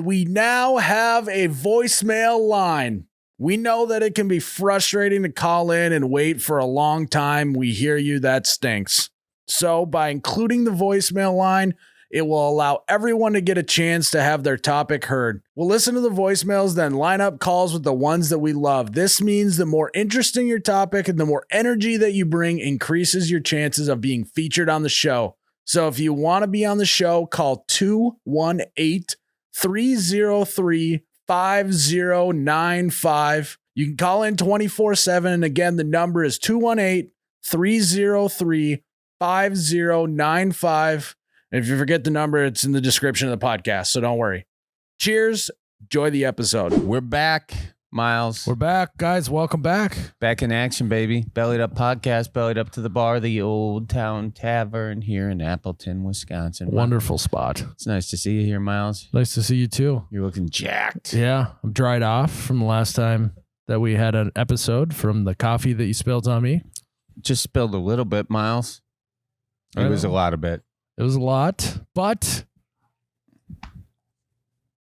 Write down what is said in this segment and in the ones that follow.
we now have a voicemail line. We know that it can be frustrating to call in and wait for a long time. We hear you, that stinks. So by including the voicemail line, it will allow everyone to get a chance to have their topic heard. We'll listen to the voicemails, then line up calls with the ones that we love. This means the more interesting your topic and the more energy that you bring increases your chances of being featured on the show. So if you want to be on the show, call 218-303-5095. You can call in 24/7. And again, the number is 218-303-5095. And if you forget the number, it's in the description of the podcast. So don't worry. Cheers. Enjoy the episode. We're back, Miles. We're back, guys. Welcome back. Back in action, baby. Bellied Up Podcast, Bellied Up to the Bar, the Old Town Tavern here in Appleton, Wisconsin. Wonderful spot. It's nice to see you here, Miles. Nice to see you, too. You're looking jacked. Yeah, I'm dried off from the last time that we had an episode from the coffee that you spilled on me. Just spilled a little bit, Miles. It was a lot of it. It was a lot, but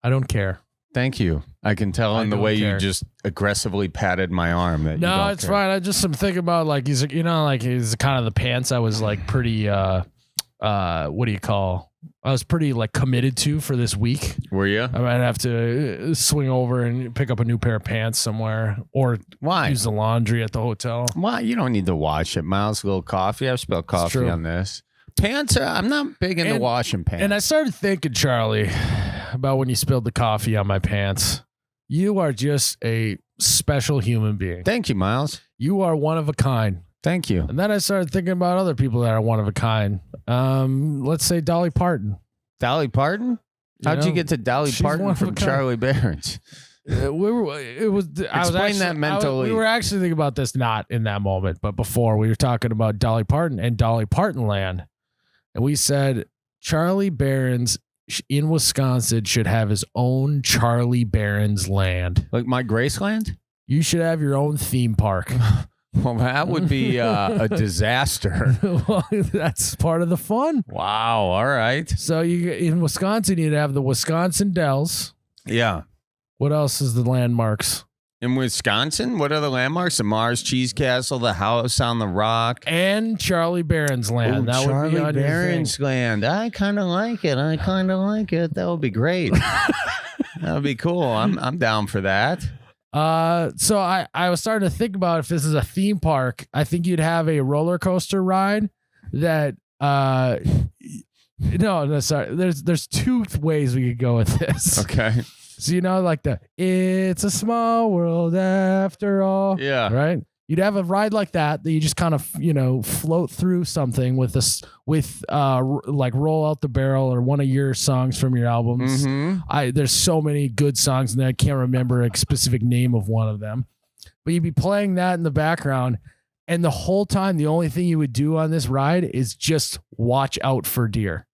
I don't care. Thank you. I can tell in the way you just aggressively patted my arm that you don't it's care. fine. I just am thinking about he's kind of the pants I was pretty what do you call? I was pretty committed to for this week. Were you? I might have to swing over and pick up a new pair of pants somewhere or use the laundry at the hotel. Why? You don't need to wash it, Miles. A little coffee. I've spilled coffee on this. Pants, I'm not big into washing pants. And I started thinking, Charlie, about when you spilled the coffee on my pants. You are just a special human being. Thank you, Miles. You are one of a kind. Thank you. And then I started thinking about other people that are one of a kind. Let's say Dolly Parton. Dolly Parton? How'd you get to Dolly Parton from Charlie Barron's? Explain that mentally. We were actually thinking about this not in that moment, but before we were talking about Dolly Parton and Dolly Parton Land. And we said Charlie Barron's in Wisconsin should have his own Charlie Barron's Land. Like my Graceland? You should have your own theme park. Well, that would be a disaster. Well, that's part of the fun. Wow. All right. So in Wisconsin, you'd have the Wisconsin Dells. Yeah. What else is the landmarks? In Wisconsin, what are the landmarks? The Mars Cheese Castle, the House on the Rock, and Charlie Barron's Land. Ooh, that Charlie would be on Barron's Land. I kind of like it. That would be great. That would be cool. I'm down for that. So I was starting to think about if this is a theme park. I think you'd have a roller coaster ride that. No, sorry. There's two ways we could go with this. Okay. So, it's a small world after all. Yeah. Right. You'd have a ride like that you just kind of, float through something with Roll Out the Barrel or one of your songs from your albums. Mm-hmm. There's so many good songs and I can't remember a specific name of one of them, but you'd be playing that in the background. And the whole time, the only thing you would do on this ride is just watch out for deer.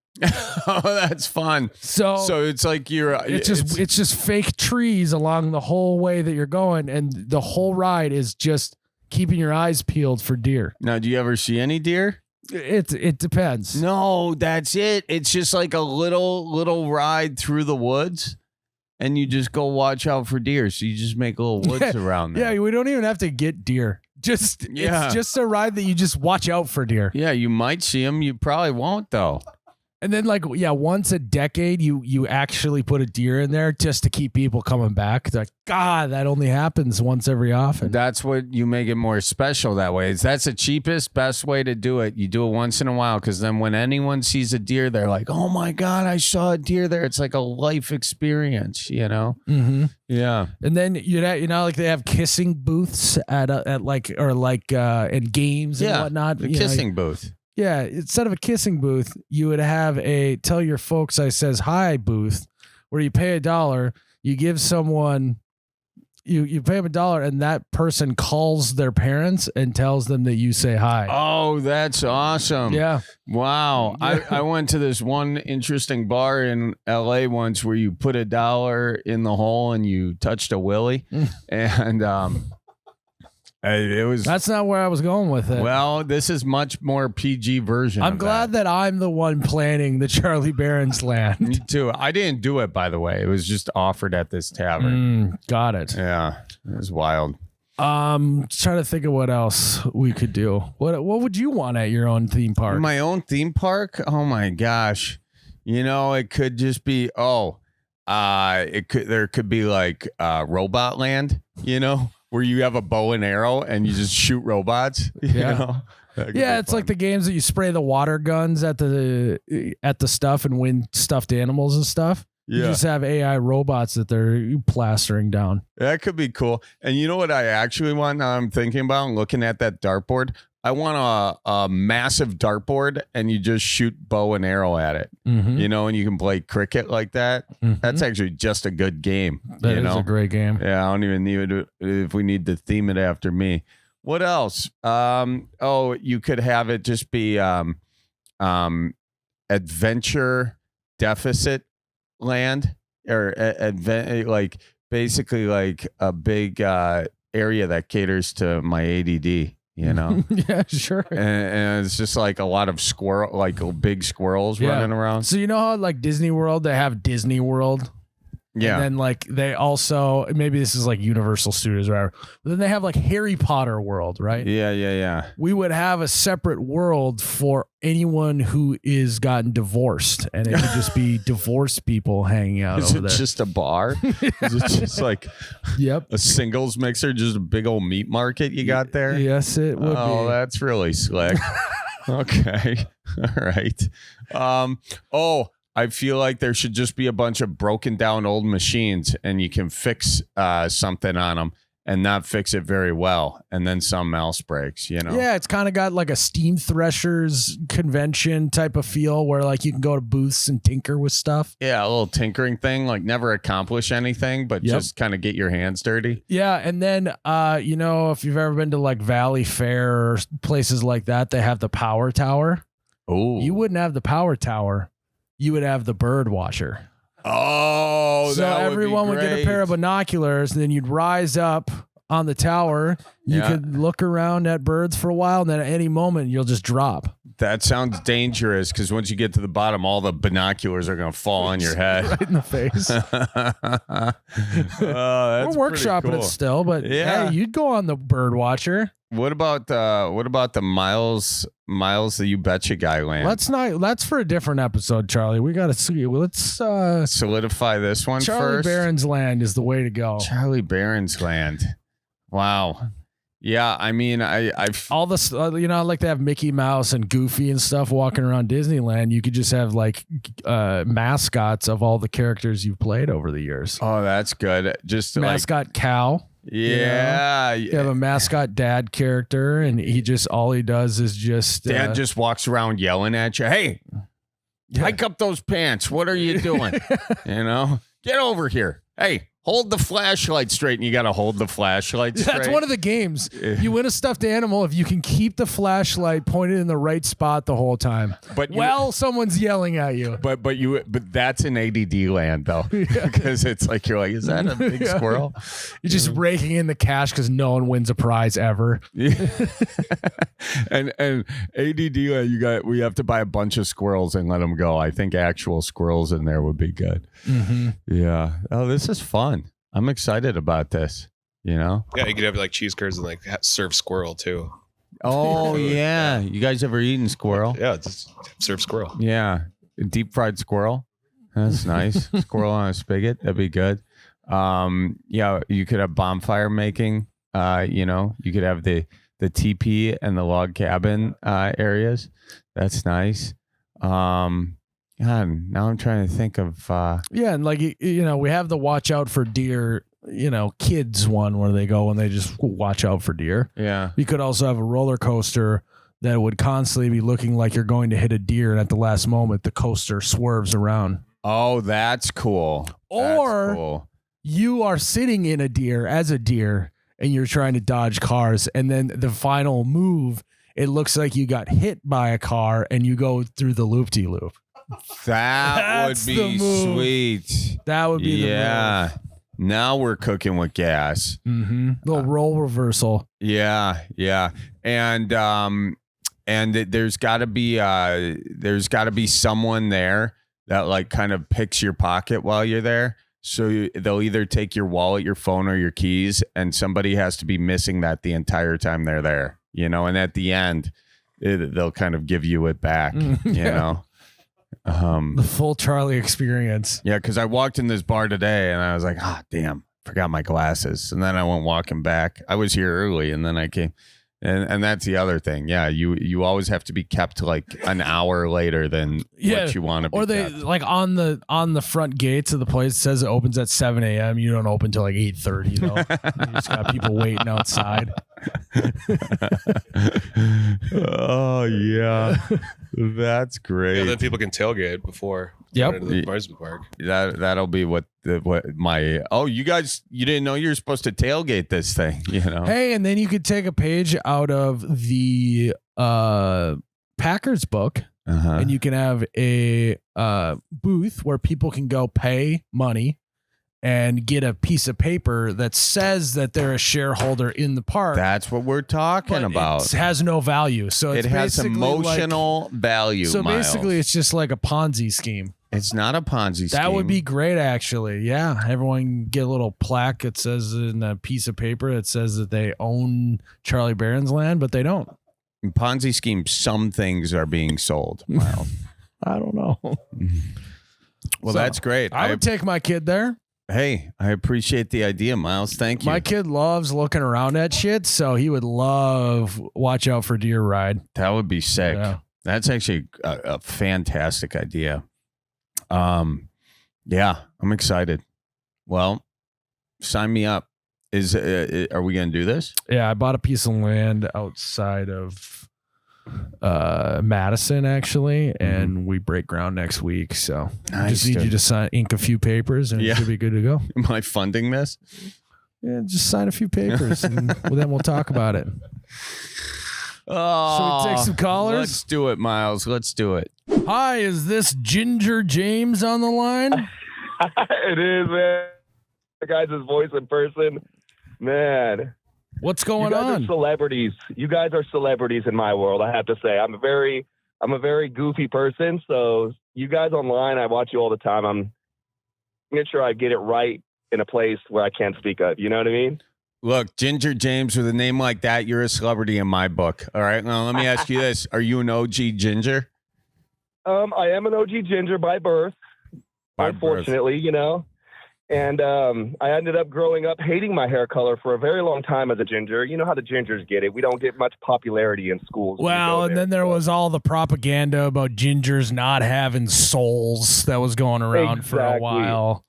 Oh, that's fun. So it's like it's just fake trees along the whole way that you're going, and the whole ride is just keeping your eyes peeled for deer. Now, do you ever see any deer? It depends. No, that's it. It's just like a little ride through the woods, and you just go watch out for deer. So you just make little woods around there. Yeah, we don't even have to get deer. It's just a ride that you just watch out for deer. Yeah, you might see them. You probably won't though. And then once a decade, you actually put a deer in there just to keep people coming back. They're like, God, that only happens once every often. That's what you make it more special that way. That's the cheapest, best way to do it. You do it once in a while because then when anyone sees a deer, they're like, oh my God, I saw a deer there. It's like a life experience, Mm-hmm. Yeah. And then they have kissing booths at in games and whatnot. The kissing booth. Yeah, instead of a kissing booth, you would have a tell your folks I says hi booth where you pay $1, you give someone you pay them $1 and that person calls their parents and tells them that you say hi. Oh, that's awesome. Yeah. Wow. Yeah. I went to this one interesting bar in LA once where you put $1 in the hole and you touched a willy and It was. That's not where I was going with it. Well, this is much more PG version. I'm glad that I'm the one planning the Charlie Barron's land. Me too. I didn't do it, by the way. It was just offered at this tavern. Got it. Yeah, it was wild. Trying to think of what else we could do. What would you want at your own theme park? My own theme park? Oh my gosh. It could just be there could be like Robot Land, where you have a bow and arrow and you just shoot robots. Yeah. It's like the games that you spray the water guns at the stuff and win stuffed animals and stuff. Yeah. You just have AI robots that they're plastering down. That could be cool. And you know what I actually want now I'm thinking about and looking at that dartboard? I want a massive dartboard and you just shoot bow and arrow at it, and you can play cricket like that. That's actually just a good game. That is a great game. Yeah, I don't even need it if we need to theme it after me. What else? You could have it just be adventure deficit land or like basically like a big area that caters to my ADD. Yeah, sure. And it's just like a lot of big squirrels running around. So how like Disney World, they have Disney World. Yeah. And then like they also, maybe this is like Universal Studios or whatever, but then they have like Harry Potter World, right? Yeah. We would have a separate world for anyone who is gotten divorced, and it would just be divorced people hanging out Is over it there. just a bar? Is it just like a singles mixer, just a big old meat market you got there? Yes, it would be. Oh, that's really slick. Okay. All right. I feel like there should just be a bunch of broken down old machines and you can fix something on them and not fix it very well. And then something else breaks, Yeah, it's kind of got like a Steam Threshers convention type of feel where like you can go to booths and tinker with stuff. Yeah, a little tinkering thing, like never accomplish anything, but just kind of get your hands dirty. Yeah, and then, if you've ever been to like Valley Fair or places like that, they have the Power Tower. Oh. You wouldn't have the Power Tower. You would have the bird watcher. Oh, so everyone would get a pair of binoculars, and then you'd rise up on the tower. You could look around at birds for a while, and then at any moment you'll just drop. That sounds dangerous because once you get to the bottom, all the binoculars are going to fall on your head. Right in the face. That's We're workshopping it still, but hey, you'd go on the bird watcher. What about the Miles the You Betcha guy land? That's for a different episode, Charlie. We got to see. Let's solidify this one Charlie first. Barron's land is the way to go. Charlie Barron's land. Wow. Yeah, I mean, I've all this, like they have Mickey Mouse and Goofy and stuff walking around Disneyland. You could just have like mascots of all the characters you've played over the years. Oh, that's good. Just mascot cow. Yeah, you have a mascot dad character, and all he does is just dad just walks around yelling at you. Hey, hike up those pants. What are you doing? Get over here. Hey, hold the flashlight straight, and you got to hold the flashlight straight. That's one of the games. You win a stuffed animal if you can keep the flashlight pointed in the right spot the whole time. But someone's yelling at you. But that's an ADD land though, because it's like you're like, is that a big squirrel? You're just raking in the cash because no one wins a prize ever. Yeah. and ADD land, we have to buy a bunch of squirrels and let them go. I think actual squirrels in there would be good. Mm-hmm. Yeah. Oh, this is fun. I'm excited about this, Yeah, you could have like cheese curds and like serve squirrel too. Oh, yeah. You guys ever eaten squirrel? Yeah, just serve squirrel. Yeah. Deep fried squirrel. That's nice. Squirrel on a spigot. That'd be good. You could have bonfire making. You could have the teepee and the log cabin areas. That's nice. God, now I'm trying to think of and like we have the watch out for deer kids one where they go and they just watch out for deer. Yeah, you could also have a roller coaster that would constantly be looking like you're going to hit a deer, and at the last moment the coaster swerves around. Oh, that's cool. Or you are sitting in a deer and you're trying to dodge cars, and then the final move, it looks like you got hit by a car and you go through the loop-de-loop. That would be sweet. That would be the move. Now we're cooking with gas. Little role reversal. Yeah, and there's got to be someone there that like kind of picks your pocket while you're there. So they'll either take your wallet, your phone, or your keys, and somebody has to be missing that the entire time they're there. And at the end, they'll kind of give you it back. The full Charlie experience. Yeah, because I walked in this bar today and I was like, damn, forgot my glasses. And then I went walking back. I was here early and then I came. And that's the other thing. Yeah, you always have to be kept like an hour later than what you want to be. Or they kept. like on the front gates of the place, it says it opens at 7 a.m. You don't open till like 8:30 though. You just got people waiting outside. Oh yeah. That's great. Yeah, then people can tailgate before. Yep. Into the amusement park. That'll be what my you guys, you didn't know you were supposed to tailgate this thing, Hey, and then you could take a page out of the Packers book, and you can have a booth where people can go pay money and get a piece of paper that says that they're a shareholder in the park. That's what we're talking about. It has no value. So it has emotional value. So Miles. basically it's just like a Ponzi scheme. It's not a Ponzi scheme. That would be great, actually. Yeah. Everyone get a little plaque that says in a piece of paper that says that they own Charlie Barron's land, but they don't. In Ponzi scheme, some things are being sold, Miles. I don't know. Well, that's great. I would take my kid there. Hey, I appreciate the idea, Miles. Thank you. My kid loves looking around at shit, so he would love watch out for deer ride. That would be sick. Yeah. That's actually a fantastic idea. Yeah, I'm excited. Well, sign me up. Are we going to do this? Yeah, I bought a piece of land outside of Madison, actually, and we break ground next week. So I just need you to ink a few papers, and it should be good to go. Am I funding this? Yeah, just sign a few papers, and then we'll talk about it. Oh, should we take some callers? Let's do it, Miles. Let's do it. Hi, is this Ginger James on the line? It is, man. The guy's voice in person, man. What's going on? Are celebrities. You guys are celebrities in my world. I have to say, I'm a very goofy person. So you guys online, I watch you all the time. I'm making sure I get it right in a place where I can't speak of. You know what I mean? Look, Ginger James, with a name like that, you're a celebrity in my book. All right. Now let me ask you this: are you an OG Ginger? I am an OG Ginger by birth. Unfortunately, And I ended up growing up hating my hair color for a very long time as a ginger. You know how the gingers get it. We don't get much popularity in schools. Well, and then there was all the propaganda about gingers not having souls that was going around for a while.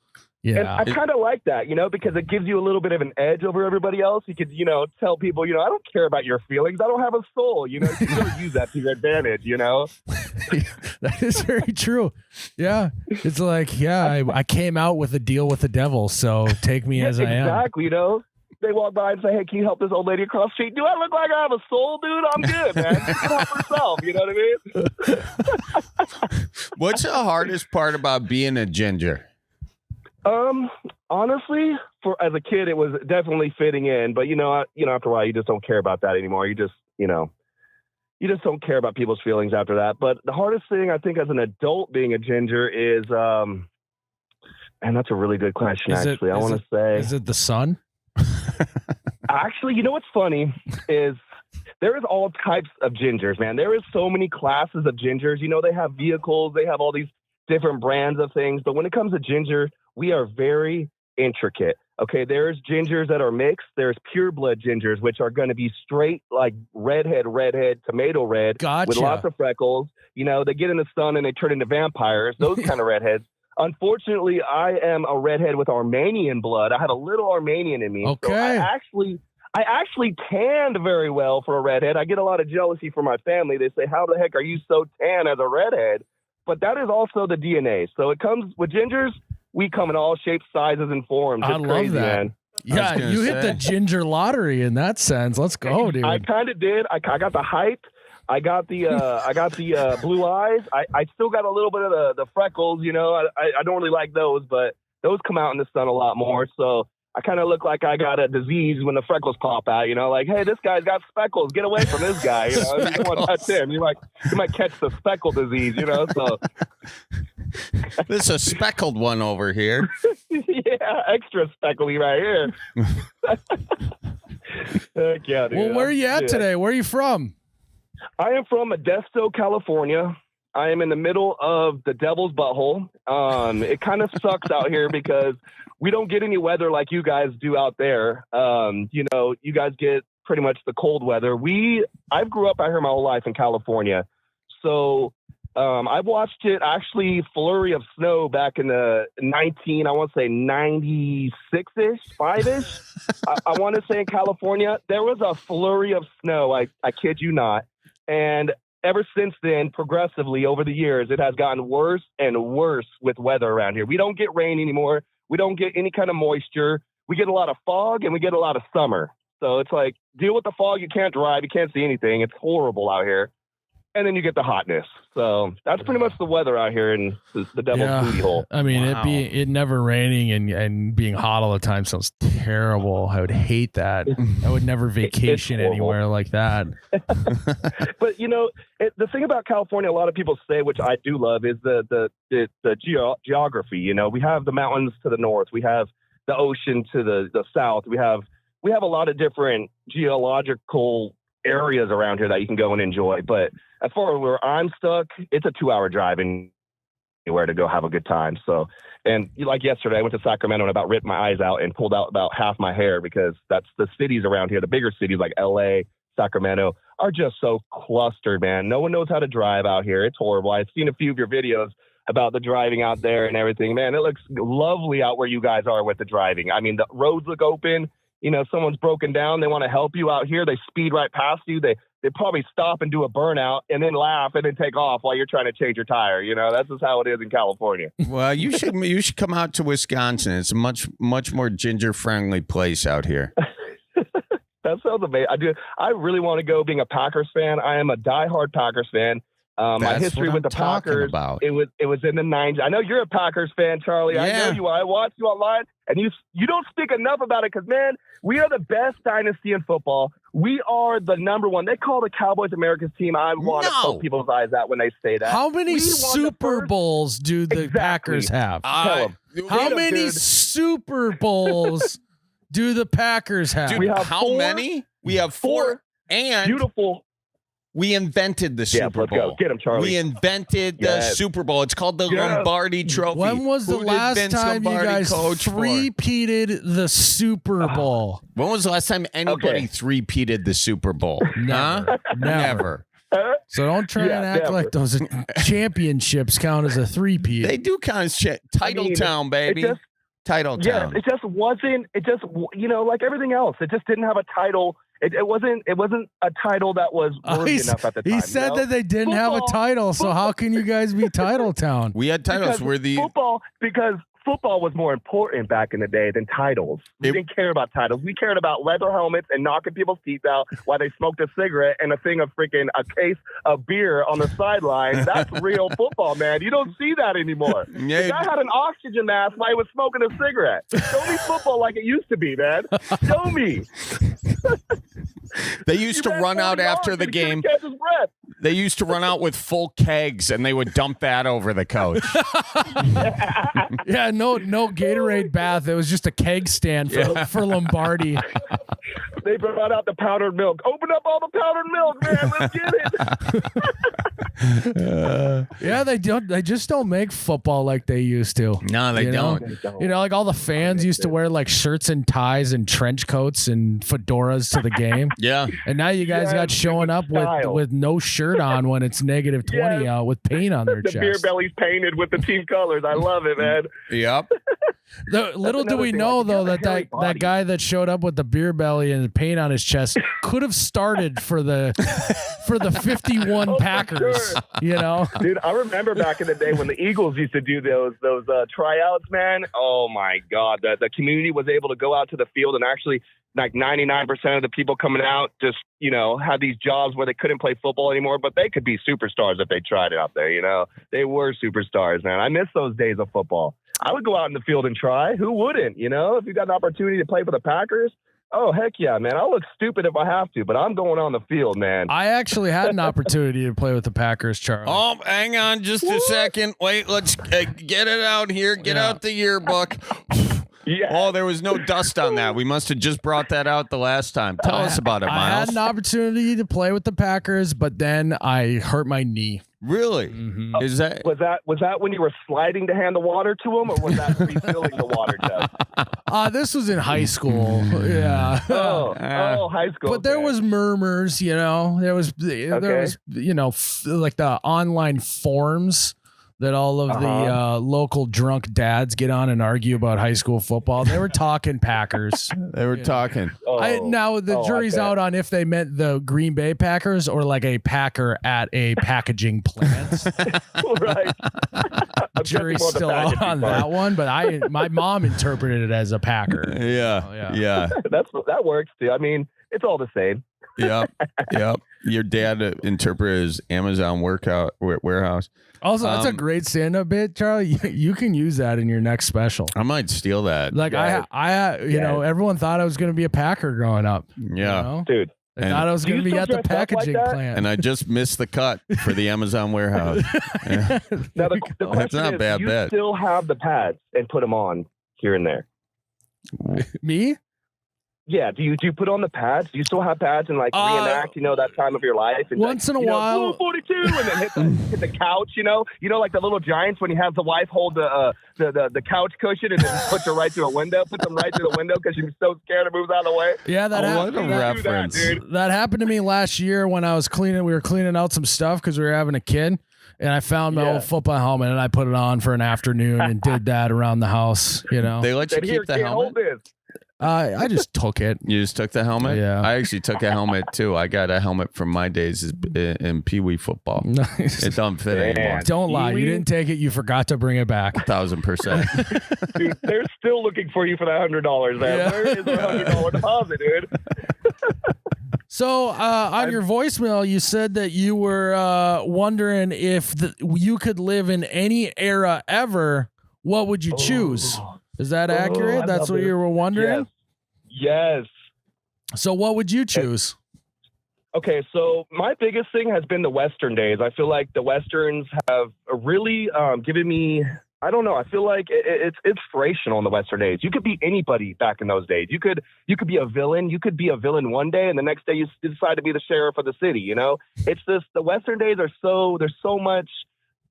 Yeah. And I kind of like that, because it gives you a little bit of an edge over everybody else. You could, tell people, I don't care about your feelings. I don't have a soul. You can really use that to your advantage, That is very true. Yeah. It's like, I came out with a deal with the devil. So take me as I am. Exactly. They walk by and say, hey, can you help this old lady across the street? Do I look like I have a soul, dude? I'm good, man. Just help herself. You know what I mean? What's the hardest part about being a ginger? Honestly, as a kid, it was definitely fitting in, but after a while, you just don't care about that anymore. You just don't care about people's feelings after that. But the hardest thing I think as an adult being a ginger is, and that's a really good question. I want to say, is it the sun? Actually, what's funny is there is all types of gingers, man. There is so many classes of gingers. They have vehicles, they have all these different brands of things. But when it comes to ginger, we are very intricate. Okay, there's gingers that are mixed. There's pure blood gingers, which are going to be straight like redhead, tomato red, with lots of freckles. They get in the sun and they turn into vampires. Those kind of redheads. Unfortunately, I am a redhead with Armenian blood. I have a little Armenian in me. Okay. So I actually tanned very well for a redhead. I get a lot of jealousy from my family. They say, how the heck are you so tan as a redhead? But that is also the DNA. So it comes with gingers. We come in all shapes, sizes, and forms. It's crazy, love that. Man. Yeah, you hit the ginger lottery in that sense. Let's go, dude. I kind of did. I got the height. I got the blue eyes. I still got a little bit of the freckles. I don't really like those, but those come out in the sun a lot more. So I kind of look like I got a disease when the freckles pop out, like, hey, this guy's got speckles. Get away from this guy. You don't want to touch him. You might catch the speckle disease, so. There's a speckled one over here. Yeah, extra speckly right here. Heck yeah, dude. Well, where are you at today? Where are you from? I am from Modesto, California. I am in the middle of the devil's butthole. It kind of sucks out here because we don't get any weather like you guys do out there. You guys get pretty much the cold weather. I grew up out here my whole life in California. So I've watched it actually flurry of snow back in the 96-ish, 5-ish. I want to say in California, there was a flurry of snow. I kid you not. And ever since then, progressively over the years, it has gotten worse and worse with weather around here. We don't get rain anymore. We don't get any kind of moisture. We get a lot of fog and we get a lot of summer. So it's like, deal with the fog. You can't drive. You can't see anything. It's horrible out here. And then you get the hotness. So that's pretty much the weather out here in the devil's booty hole. I mean, it never raining and being hot all the time sounds terrible. I would hate that. I would never vacation anywhere like that. But the thing about California, a lot of people say, which I do love, is the geography. We have the mountains to the north, we have the ocean to the south. We have a lot of different geological areas around here that you can go and enjoy. But as far as where I'm stuck, it's a 2-hour drive anywhere to go have a good time. So, and like yesterday, I went to Sacramento and about ripped my eyes out and pulled out about half my hair because that's the cities around here. The bigger cities like LA, Sacramento are just so clustered, man. No one knows how to drive out here. It's horrible. I've seen a few of your videos about the driving out there and everything. Man, it looks lovely out where you guys are with the driving. I mean, the roads look open. Someone's broken down. They want to help you out here. They speed right past you. They probably stop and do a burnout and then laugh and then take off while you're trying to change your tire. That's just how it is in California. Well, you should come out to Wisconsin. It's a much more ginger friendly place out here. That sounds amazing. I really want to go. Being a Packers fan, I am a diehard Packers fan. My history with the Packers, it was in the 90s. I know you're a Packers fan, Charlie. Yeah. I know you are. I watch you online, and you don't speak enough about it because, man, we are the best dynasty in football. We are the number one. They call the Cowboys America's team. I want to poke people's eyes out when they say that. How many Super Bowls do the Packers have? Tell them. How many Super Bowls do the Packers have? Dude, we have how many? We have four. And beautiful. We invented the Super Bowl. Let's go. Get him, Charlie. We invented the Super Bowl. It's called the Lombardi Trophy. When was the last time you guys three-peated the Super Bowl? When was the last time anybody three-peated the Super Bowl? Never. So don't try and act like those championships count as a three-peat. They do count as Titletown, baby. Titletown. Yeah, it just wasn't. It just like everything else. It just didn't have a title. It wasn't a title that was worthy enough at the time. He said that they didn't have a title, so how can you guys be Titletown? We had titles. Because football was more important back in the day than titles. We didn't care about titles. We cared about leather helmets and knocking people's teeth out while they smoked a cigarette and a case of beer on the sideline. That's real football, man. You don't see that anymore. Yeah. The guy had an oxygen mask while he was smoking a cigarette. Show me football like it used to be, man. Show me. They used to run out after the game. They used to run out with full kegs, and they would dump that over the coach. Yeah, no Gatorade bath. It was just a keg stand for Lombardi. They brought out the powdered milk. Open up all the powdered milk, man. Let's get it. Yeah, they don't. They just don't make football like they used to. No, they don't. Like all the fans used to wear like shirts and ties and trench coats and fedoras to the game. Yeah, and now you guys got showing up with no shirt on when it's negative 20 out with paint on their chest. The beer belly's painted with the team colors. I love it, man. Yep. Little do we know, though, that guy that showed up with the beer belly and paint on his chest could have started for the 51 Packers. Sure. Dude, I remember back in the day when the Eagles used to do those tryouts, man. Oh my God, the community was able to go out to the field and actually, like 99% of the people coming out just, had these jobs where they couldn't play football anymore, but they could be superstars if they tried it out there. They were superstars, man. I miss those days of football. I would go out in the field and try. Who wouldn't? You know, if you got an opportunity to play for the Packers, oh, heck yeah, man. I'll look stupid if I have to, but I'm going on the field, man. I actually had an opportunity to play with the Packers, Charlie. Oh, hang on just a second. Wait, let's get it out here. Get out the yearbook. Yeah. Oh, there was no dust on that. We must have just brought that out the last time. Tell us about it, I had Miles. an opportunity to play with the Packers, but then I hurt my knee. Really? Mm-hmm. Is that Was that when you were sliding to hand the water to him, or was that refilling the water jug? This was in high school. Yeah. High school. But there was murmurs, you know. There was, you know, like the online forums that all of the local drunk dads get on and argue about high school football. They were talking Packers. they were talking? Now the jury's out on if they meant the Green Bay Packers or like a Packer at a packaging plant. Right. Jury's still out on that one, but my mom interpreted it as a Packer. Yeah. That works too. I mean, it's all the same. Yep. Your dad interpreted as Amazon warehouse. Also, that's a great stand-up bit, Charlie. You can use that in your next special. I might steal that. Like you know, everyone thought I was going to be a Packer growing up. Yeah, you know? Dude. They thought I was going to be at the packaging plant. And I just missed the cut for the Amazon warehouse. Yeah. Now the question That's not a bad you bet. Still have the pads and put them on here and there. Me? Yeah, do you put on the pads? Do you still have pads and like reenact, you know, that time of your life? And once in a while, Blue 42, and then hit the couch, you know, like the little Giants when you have the wife hold the couch cushion and then puts her right through a window, puts them right through the window because she's so scared it moves out of the way. Yeah, that happened to me last year when I was cleaning. We were cleaning out some stuff because we were having a kid. And I found my old football helmet and I put it on for an afternoon and did that around the house. You know, they let you keep the helmet. I just took it. You just took the helmet? Yeah. I actually took a helmet too. I got a helmet from my days in Pee Wee football. Nice. It don't fit anymore. Don't lie. You didn't take it. You forgot to bring it back. 1,000%. Dude, they're still looking for you for that $100 there. Yeah. Where is the $100 deposit, dude? So on your voicemail, you said that you were wondering if you could live in any era ever, what would you choose? Is that accurate? That's what you were wondering? Yes. So what would you choose? Okay, so my biggest thing has been the Western days. I feel like the Westerns have really given me, I don't know, I feel like it's inspirational in the Western days. You could be anybody back in those days. You could be a villain. You could be a villain one day, and the next day you decide to be the sheriff of the city, you know? It's just, the Western days are there's so much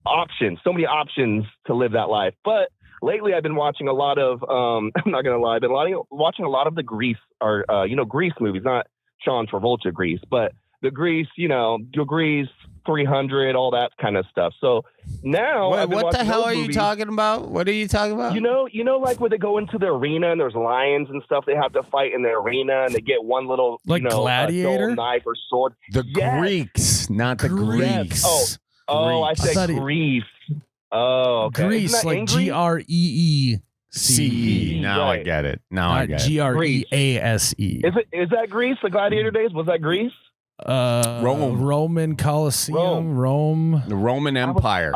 options, so many options to live that life. But lately, I've been watching a lot of, I'm not going to lie, I've been watching a lot of the Grease, or, Grease movies, not Sean Travolta Grease, but the Grease, your Grease 300, all that kind of stuff. So now, what the hell are you talking about? What are you talking about? You know, like when they go into the arena and there's lions and stuff, they have to fight in the arena and they get one little, gladiator knife or sword. The Greeks, not the Greeks. Oh, I said Grease. Oh, okay. Grease, like GREECE. Now I get it. GREASE. Is that Greece? The gladiator days? Was that Greece? Roman Colosseum, Rome. The Roman Empire.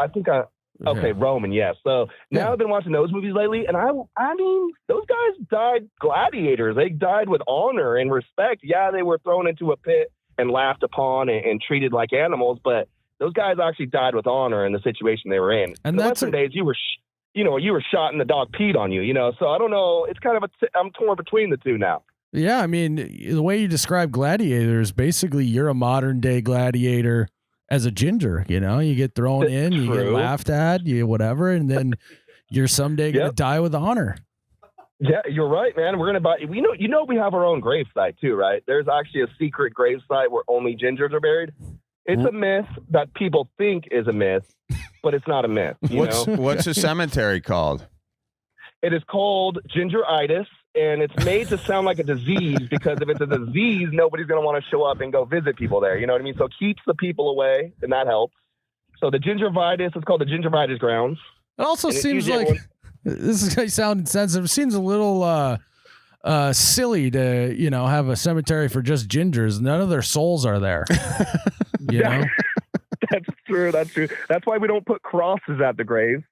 Roman, yes. So now I've been watching those movies lately, and I mean, those guys died gladiators. They died with honor and respect. Yeah, they were thrown into a pit and laughed upon and treated like animals, but those guys actually died with honor in the situation they were in. And that's the days you were shot and the dog peed on you, So I don't know. It's kind of I'm torn between the two now. Yeah, I mean, the way you describe gladiators, basically you're a modern day gladiator as a ginger. You get thrown in, you get laughed at, you whatever, and then you're someday going to die with honor. Yeah, you're right, man. We're gonna we have our own grave site too, right? There's actually a secret grave site where only gingers are buried. It's a myth that people think is a myth, but it's not a myth. What's the cemetery called? It is called gingeritis, and it's made to sound like a disease because if it's a disease, nobody's going to want to show up and go visit people there. You know what I mean? So it keeps the people away, and that helps. So the gingeritis is called the gingeritis grounds. It also seems like, this is going to sound insensitive, it seems a little silly to, have a cemetery for just gingers. None of their souls are there. You know? That's true. That's why we don't put crosses at the grave.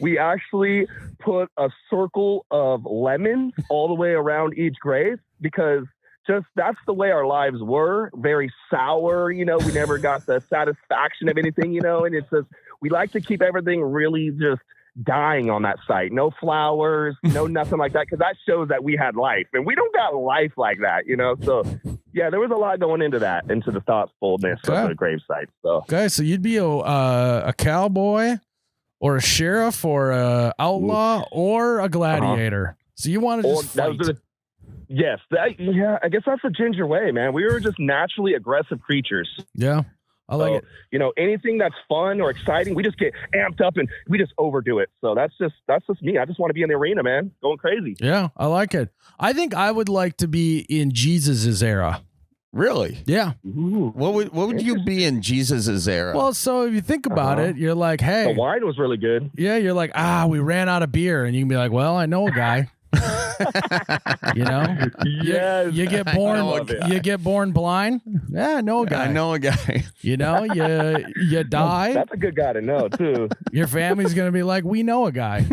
We actually put a circle of lemons all the way around each grave because just that's the way our lives were. Very sour, we never got the satisfaction of anything, and it's just, we like to keep everything really just dying on that site. No flowers, no nothing like that, because that shows that we had life, and we don't got life like that, So yeah, there was a lot going into that, into the thoughtfulness of the grave site. So okay, so you'd be a cowboy or a sheriff or a outlaw or a gladiator. So you want to just fight. Yes, I guess that's the Ginger way, man. We were just naturally aggressive creatures. Yeah. I like it. Anything that's fun or exciting, we just get amped up and we just overdo it. So that's just me. I just want to be in the arena, man, going crazy. Yeah, I like it. I think I would like to be in Jesus's era. Really? Yeah. Ooh, what would you be in Jesus's era? Well, so if you think about it, you're like, hey, the wine was really good. Yeah, you're like, we ran out of beer, and you can be like, well, I know a guy. Yes. You get born. You get born blind. Yeah, I know a guy. I know a guy. You die. That's a good guy to know too. Your family's gonna be like, we know a guy.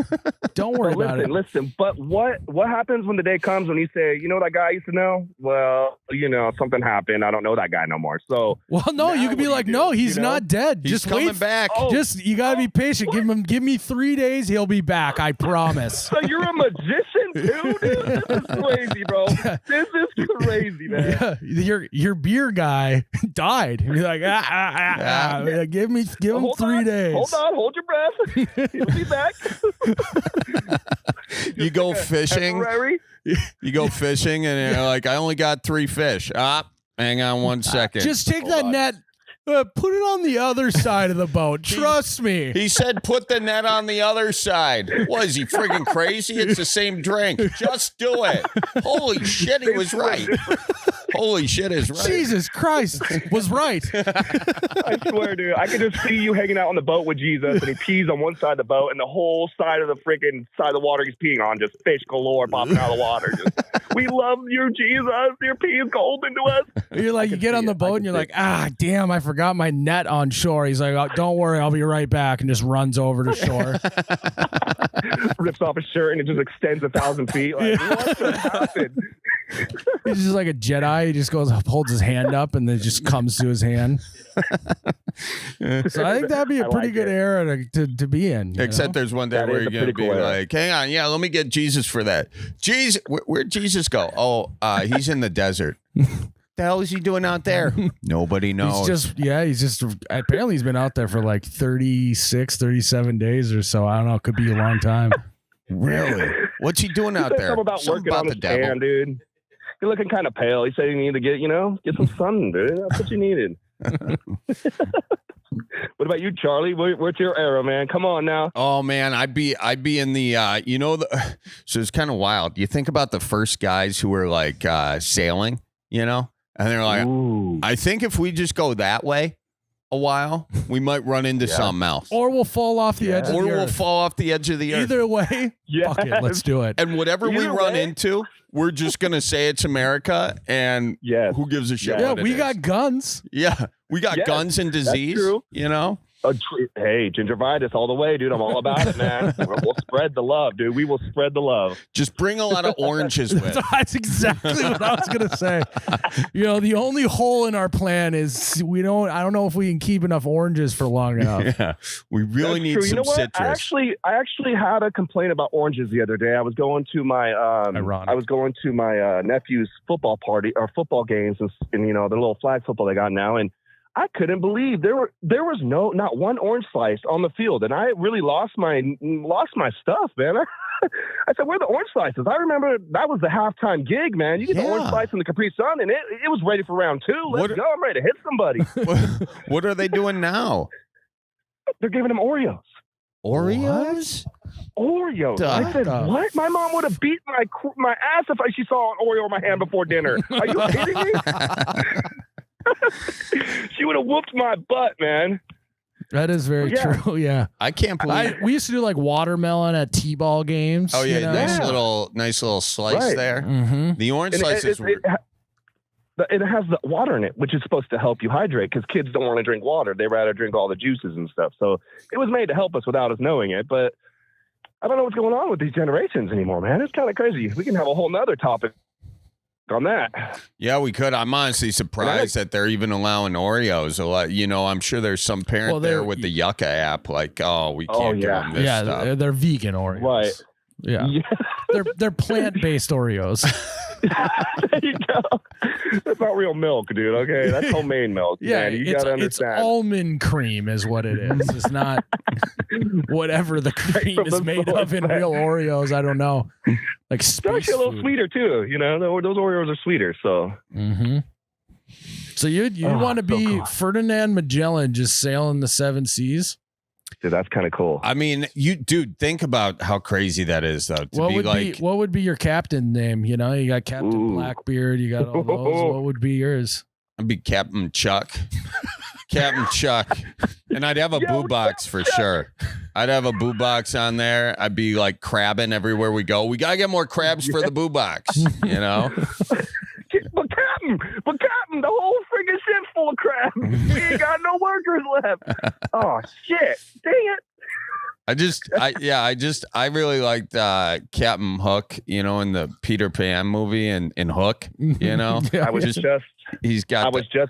Don't worry about it. Listen. But what happens when the day comes when you say, that guy I used to know? Well, something happened. I don't know that guy no more. So you could be like, no, he's not dead. He's just coming wait. back. You gotta be patient. Give me 3 days. He'll be back. I promise. So you're a magician too, dude? This is crazy, bro. This is crazy, man. Yeah, your beer guy died. You're like, give him 3 days. Hold your breath. He'll be back. You go fishing. You go fishing, and you're like, I only got 3 fish. Hang on 1 second. Just take that net. Put it on the other side of the boat. Trust me. He said put the net on the other side. What, is he friggin' crazy? It's the same drink. Just do it. Holy shit, he was right. Holy shit is right. Jesus Christ was right. I swear, dude. I could just see you hanging out on the boat with Jesus, and he pees on one side of the boat, and the whole side of the freaking side of the water he's peeing on, just fish galore popping out of the water. We love you, Jesus. Your pee is golden to us. You're like, you get on the boat, and you're like, damn, I forgot my net on shore. He's like, don't worry, I'll be right back, and just runs over to shore. Rips off his shirt, and it just extends 1,000 feet. Like, what the happened? He's just like a Jedi. He just goes, holds his hand up, and then just comes to his hand. So I think that'd be a pretty good era to be in. Except there's one day where you're going to be like, hang on, let me get Jesus for that. Jesus, where'd Jesus go? Oh, he's in the desert. The hell is he doing out there? Nobody knows. Apparently he's been out there for like 36, 37 days or so. I don't know. It could be a long time. Really? What's he doing out there? Something about the devil. Tan, dude. You're looking kind of pale. He said you need to get some sun, dude. That's what you needed. What about you, Charlie? What's your era, man? Come on now. Oh man, I'd be in the so it's kind of wild. You think about the first guys who were like sailing, and they're like, ooh. I think if we just go that way a while, we might run into something else. Or we'll fall off the edge of the earth. Or we'll fall off the edge of the earth. Either way, fuck it, let's do it. And whatever we run into, we're just going to say it's America, and who gives a shit what it is. got guns. Yeah, we got guns and disease, Hey, gingivitis all the way, dude. I'm all about it, man. We'll spread the love, dude. We will spread the love. Just bring a lot of oranges with. That's exactly what I was going to say. The only hole in our plan is I don't know if we can keep enough oranges for long enough. Yeah, we really need some citrus. I actually had a complaint about oranges the other day. I was going to my nephew's football party or football games, and the little flag football they got now, and I couldn't believe there was not one orange slice on the field, and I really lost my stuff, man. I said, "Where are the orange slices?" I remember that was the halftime gig, man. You get the orange slice in the Capri Sun, and it was ready for round 2. Let's go! I'm ready to hit somebody. What are they doing now? They're giving them Oreos. Oreos? Oreos. I said, what? My mom would have beat my ass if she saw an Oreo in my hand before dinner. Are you kidding me? She would have whooped my butt, man. That is very true. Yeah, I can't believe we used to do like watermelon at T-ball games. Oh yeah, nice little slice there. Mm-hmm. The orange slices were. It has the water in it, which is supposed to help you hydrate, because kids don't want to drink water. They rather drink all the juices and stuff. So it was made to help us without us knowing it. But I don't know what's going on with these generations anymore, man. It's kind of crazy. We can have a whole nother topic on that. Yeah, we could. I'm honestly surprised that they're even allowing Oreos. A lot, I'm sure there's some parent there with the Yucca app, like, we can't give them this stuff. They're vegan Oreos. Right. Yeah. they're plant-based Oreos. There you go. That's not real milk, dude. Okay, that's homemade milk. Yeah, man. You gotta understand. It's almond cream is what it is. It's not whatever the cream is made of in real Oreos. I don't know. Like it's actually a little sweeter too. Those Oreos are sweeter. So. Mm-hmm. So you want to be Ferdinand Magellan just sailing the seven seas? Dude, that's kind of cool. I mean, think about how crazy that is, though. What would be your captain name? You got Captain Blackbeard. You got all those. What would be yours? I'd be Captain Chuck. Captain Chuck. And I'd have a boo box for sure. I'd have a boo box on there. I'd be like crabbing everywhere we go. We got to get more crabs for the boo box, But Captain, the whole friggin' ship's full of crabs. We ain't got no workers left. Oh shit! Dang it! I really liked Captain Hook, in the Peter Pan movie and Hook, I was just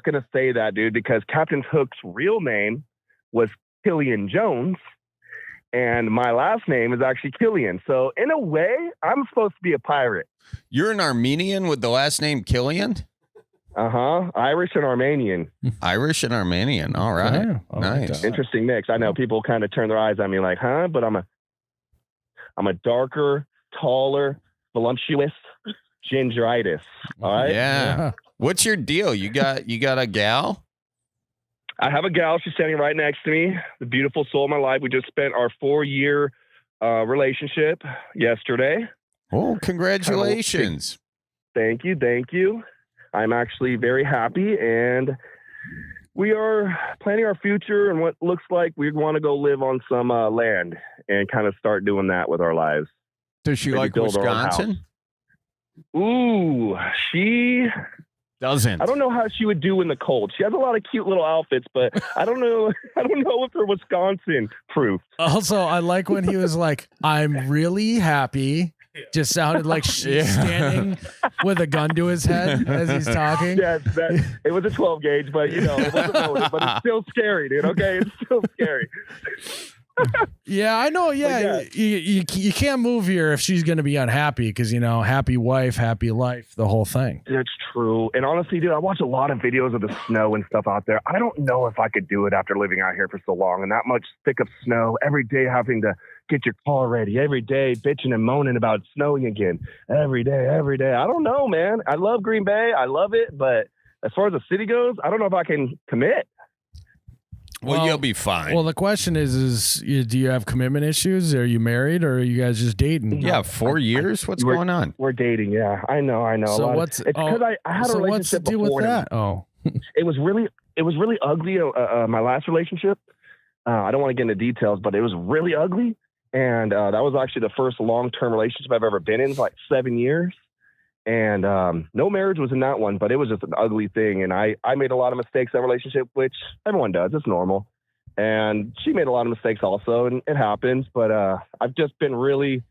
gonna say that, dude, because Captain Hook's real name was Killian Jones, and my last name is actually Killian. So in a way, I'm supposed to be a pirate. You're an Armenian with the last name Killian? Irish and Armenian. Irish and Armenian. All right. Yeah, nice. Interesting mix. I know people kind of turn their eyes on me like, huh? But I'm a darker, taller, voluptuous gingeritis. All right. Yeah. What's your deal? You got a gal? I have a gal. She's standing right next to me. The beautiful soul of my life. We just spent our 4-year relationship yesterday. Oh, congratulations. Thank you. I'm actually very happy, and we are planning our future and what looks like we want to go live on some land and kind of start doing that with our lives. Does she like Wisconsin? Ooh, she doesn't. I don't know how she would do in the cold. She has a lot of cute little outfits, but I don't know if they're Wisconsin proof. Also, I like when he was like, I'm really happy. Just sounded like she's standing with a gun to his head as he's talking. Yes, it was a 12 gauge, but it wasn't loaded, but it's still scary, dude. Okay, it's still scary. Yeah, I know. Yeah, you can't move here if she's going to be unhappy because, happy wife, happy life, the whole thing. That's true. And honestly, dude, I watch a lot of videos of the snow and stuff out there. I don't know if I could do it after living out here for so long and that much thick of snow every day, having to get your car ready every day, bitching and moaning about snowing again every day. I don't know, man. I love Green Bay. I love it. But as far as the city goes, I don't know if I can commit. Well, you'll be fine. Well, the question is do you have commitment issues? Are you married or are you guys just dating? Yeah, 4 years. What's going on? We're dating. Yeah, I know. So it's because I had a relationship what's the deal before with that? Oh, it was really ugly. My last relationship. I don't want to get into details, but it was really ugly. And that was actually the first long-term relationship I've ever been in, like 7 years. And no marriage was in that one, but it was just an ugly thing. And I made a lot of mistakes in that relationship, which everyone does. It's normal. And she made a lot of mistakes also, and it happens. But I've just been really,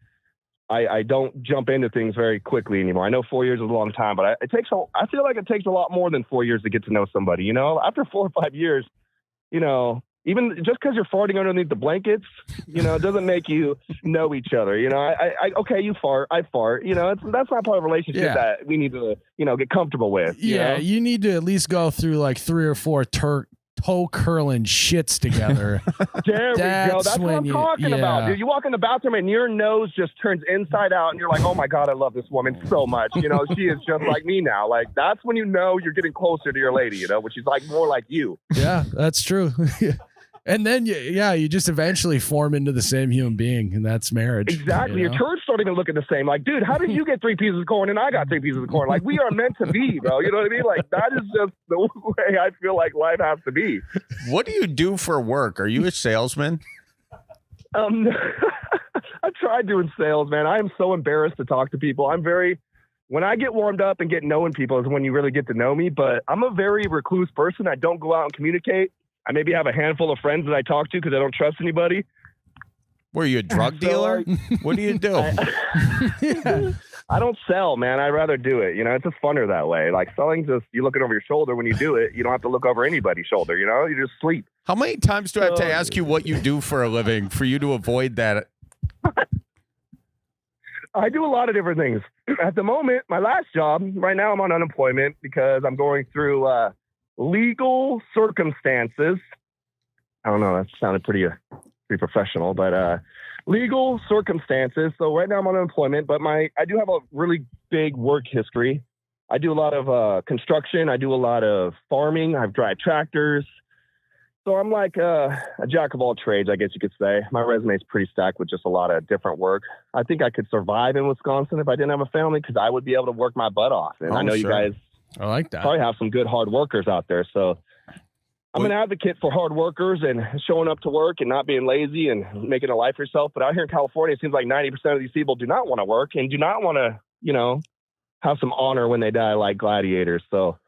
I don't jump into things very quickly anymore. I know 4 years is a long time, but I feel like it takes a lot more than 4 years to get to know somebody. After 4 or 5 years, even just because you're farting underneath the blankets, it doesn't make you know each other. Okay, you fart, I fart. That's not part of a relationship that we need to, get comfortable with. Yeah, you need to at least go through like 3 or 4 toe curling shits together. There we go. That's what I'm talking about, dude. You walk in the bathroom and your nose just turns inside out, and you're like, "Oh my god, I love this woman so much." She is just like me now. Like that's when you're getting closer to your lady. When she's like more like you. Yeah, that's true. And then, you just eventually form into the same human being, and that's marriage. Exactly. Your turds start even looking the same. Like, dude, how did you get 3 pieces of corn and I got 3 pieces of corn? Like, we are meant to be, bro. You know what I mean? Like, that is just the way I feel like life has to be. What do you do for work? Are you a salesman? I tried doing sales, man. I am so embarrassed to talk to people. When I get warmed up and get knowing people is when you really get to know me, but I'm a very recluse person. I don't go out and communicate. I maybe have a handful of friends that I talk to because I don't trust anybody. Were you a drug dealer? What do you do? I don't sell, man. I'd rather do it. You know, it's just funner that way. Like selling, just you looking over your shoulder when you do it. You don't have to look over anybody's shoulder. You know, you just sleep. How many times do I have to ask you what you do for a living for you to avoid that? I do a lot of different things. At the moment, my last job, right now I'm on unemployment because I'm going through legal circumstances. I don't know. That sounded pretty professional, but legal circumstances. So right now I'm on unemployment, but I do have a really big work history. I do a lot of construction. I do a lot of farming. I drive tractors. So I'm like a jack of all trades, I guess you could say. My resume is pretty stacked with just a lot of different work. I think I could survive in Wisconsin if I didn't have a family because I would be able to work my butt off. And I know you guys I like that. probably have some good hard workers out there. So I'm an advocate for hard workers and showing up to work and not being lazy and making a life for yourself. But out here in California, it seems like 90% of these people do not want to work and do not want to, you know, have some honor when they die like gladiators. So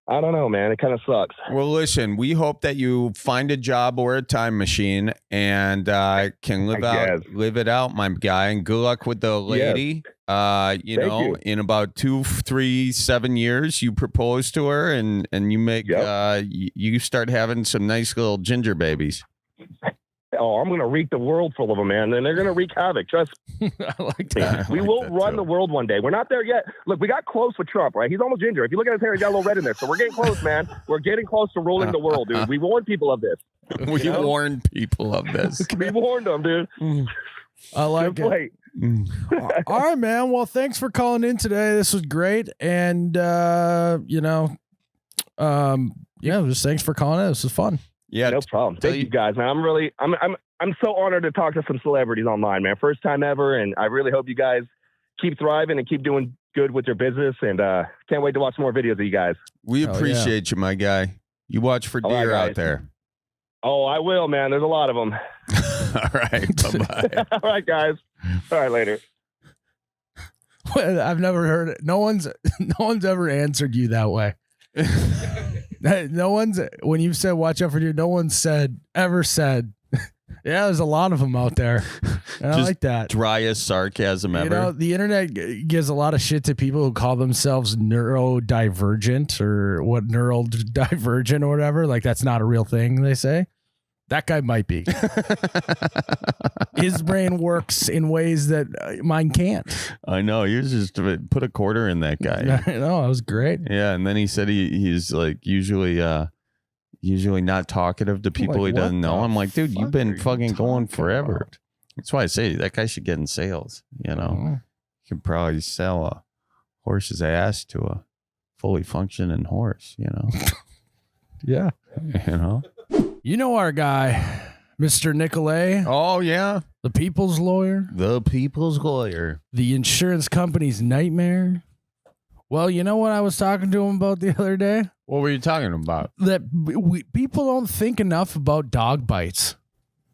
I don't know, man. It kind of sucks. Well, listen, we hope that you find a job or a time machine and can live it out, my guy. And good luck with the lady. Yes. In about 2, 3, 7 years, you propose to her and you make you start having some nice little ginger babies. Oh, I'm going to wreak the world full of them, man. And they're going to wreak havoc. Trust me. I like that. We will run the world one day. We're not there yet. Look, we got close with Trump, right? He's almost ginger. If you look at his hair, he's got a little red in there. So we're getting close, man. We're getting close to ruling the world, dude. We warned people of this. We warned people of this. We warned them, dude. I like it. All right, man. Well, thanks for calling in today. This was great. And, just thanks for calling in. This was fun. Yeah, no problem. Thank you guys, man. I'm so honored to talk to some celebrities online, man. First time ever, and I really hope you guys keep thriving and keep doing good with your business. And can't wait to watch more videos of you guys. We appreciate you, my guy. You watch for deer out there. Oh, I will, man. There's a lot of them. All right, bye-bye. All right, guys. All right, later. I've never heard it. No one's ever answered you that way. No one's, when you said watch out for deer, no one ever said, yeah, there's a lot of them out there. And I like that. Driest sarcasm ever. You know, the internet gives a lot of shit to people who call themselves neurodivergent or neural divergent or whatever. Like that's not a real thing, they say. That guy might be. His brain works in ways that mine can't. I know. You just put a quarter in that guy. I know. That was great. Yeah. And then he said he's like usually not talkative to people he doesn't know. I'm like, dude, you've been fucking going forever. About? That's why I say that guy should get in sales. You know, he could probably sell a horse's ass to a fully functioning horse, you know? Yeah. You know? You know our guy, Mr. Nicolay. Oh, yeah. The people's lawyer. The people's lawyer. The insurance company's nightmare. Well, you know what I was talking to him about the other day? What were you talking about? That people don't think enough about dog bites.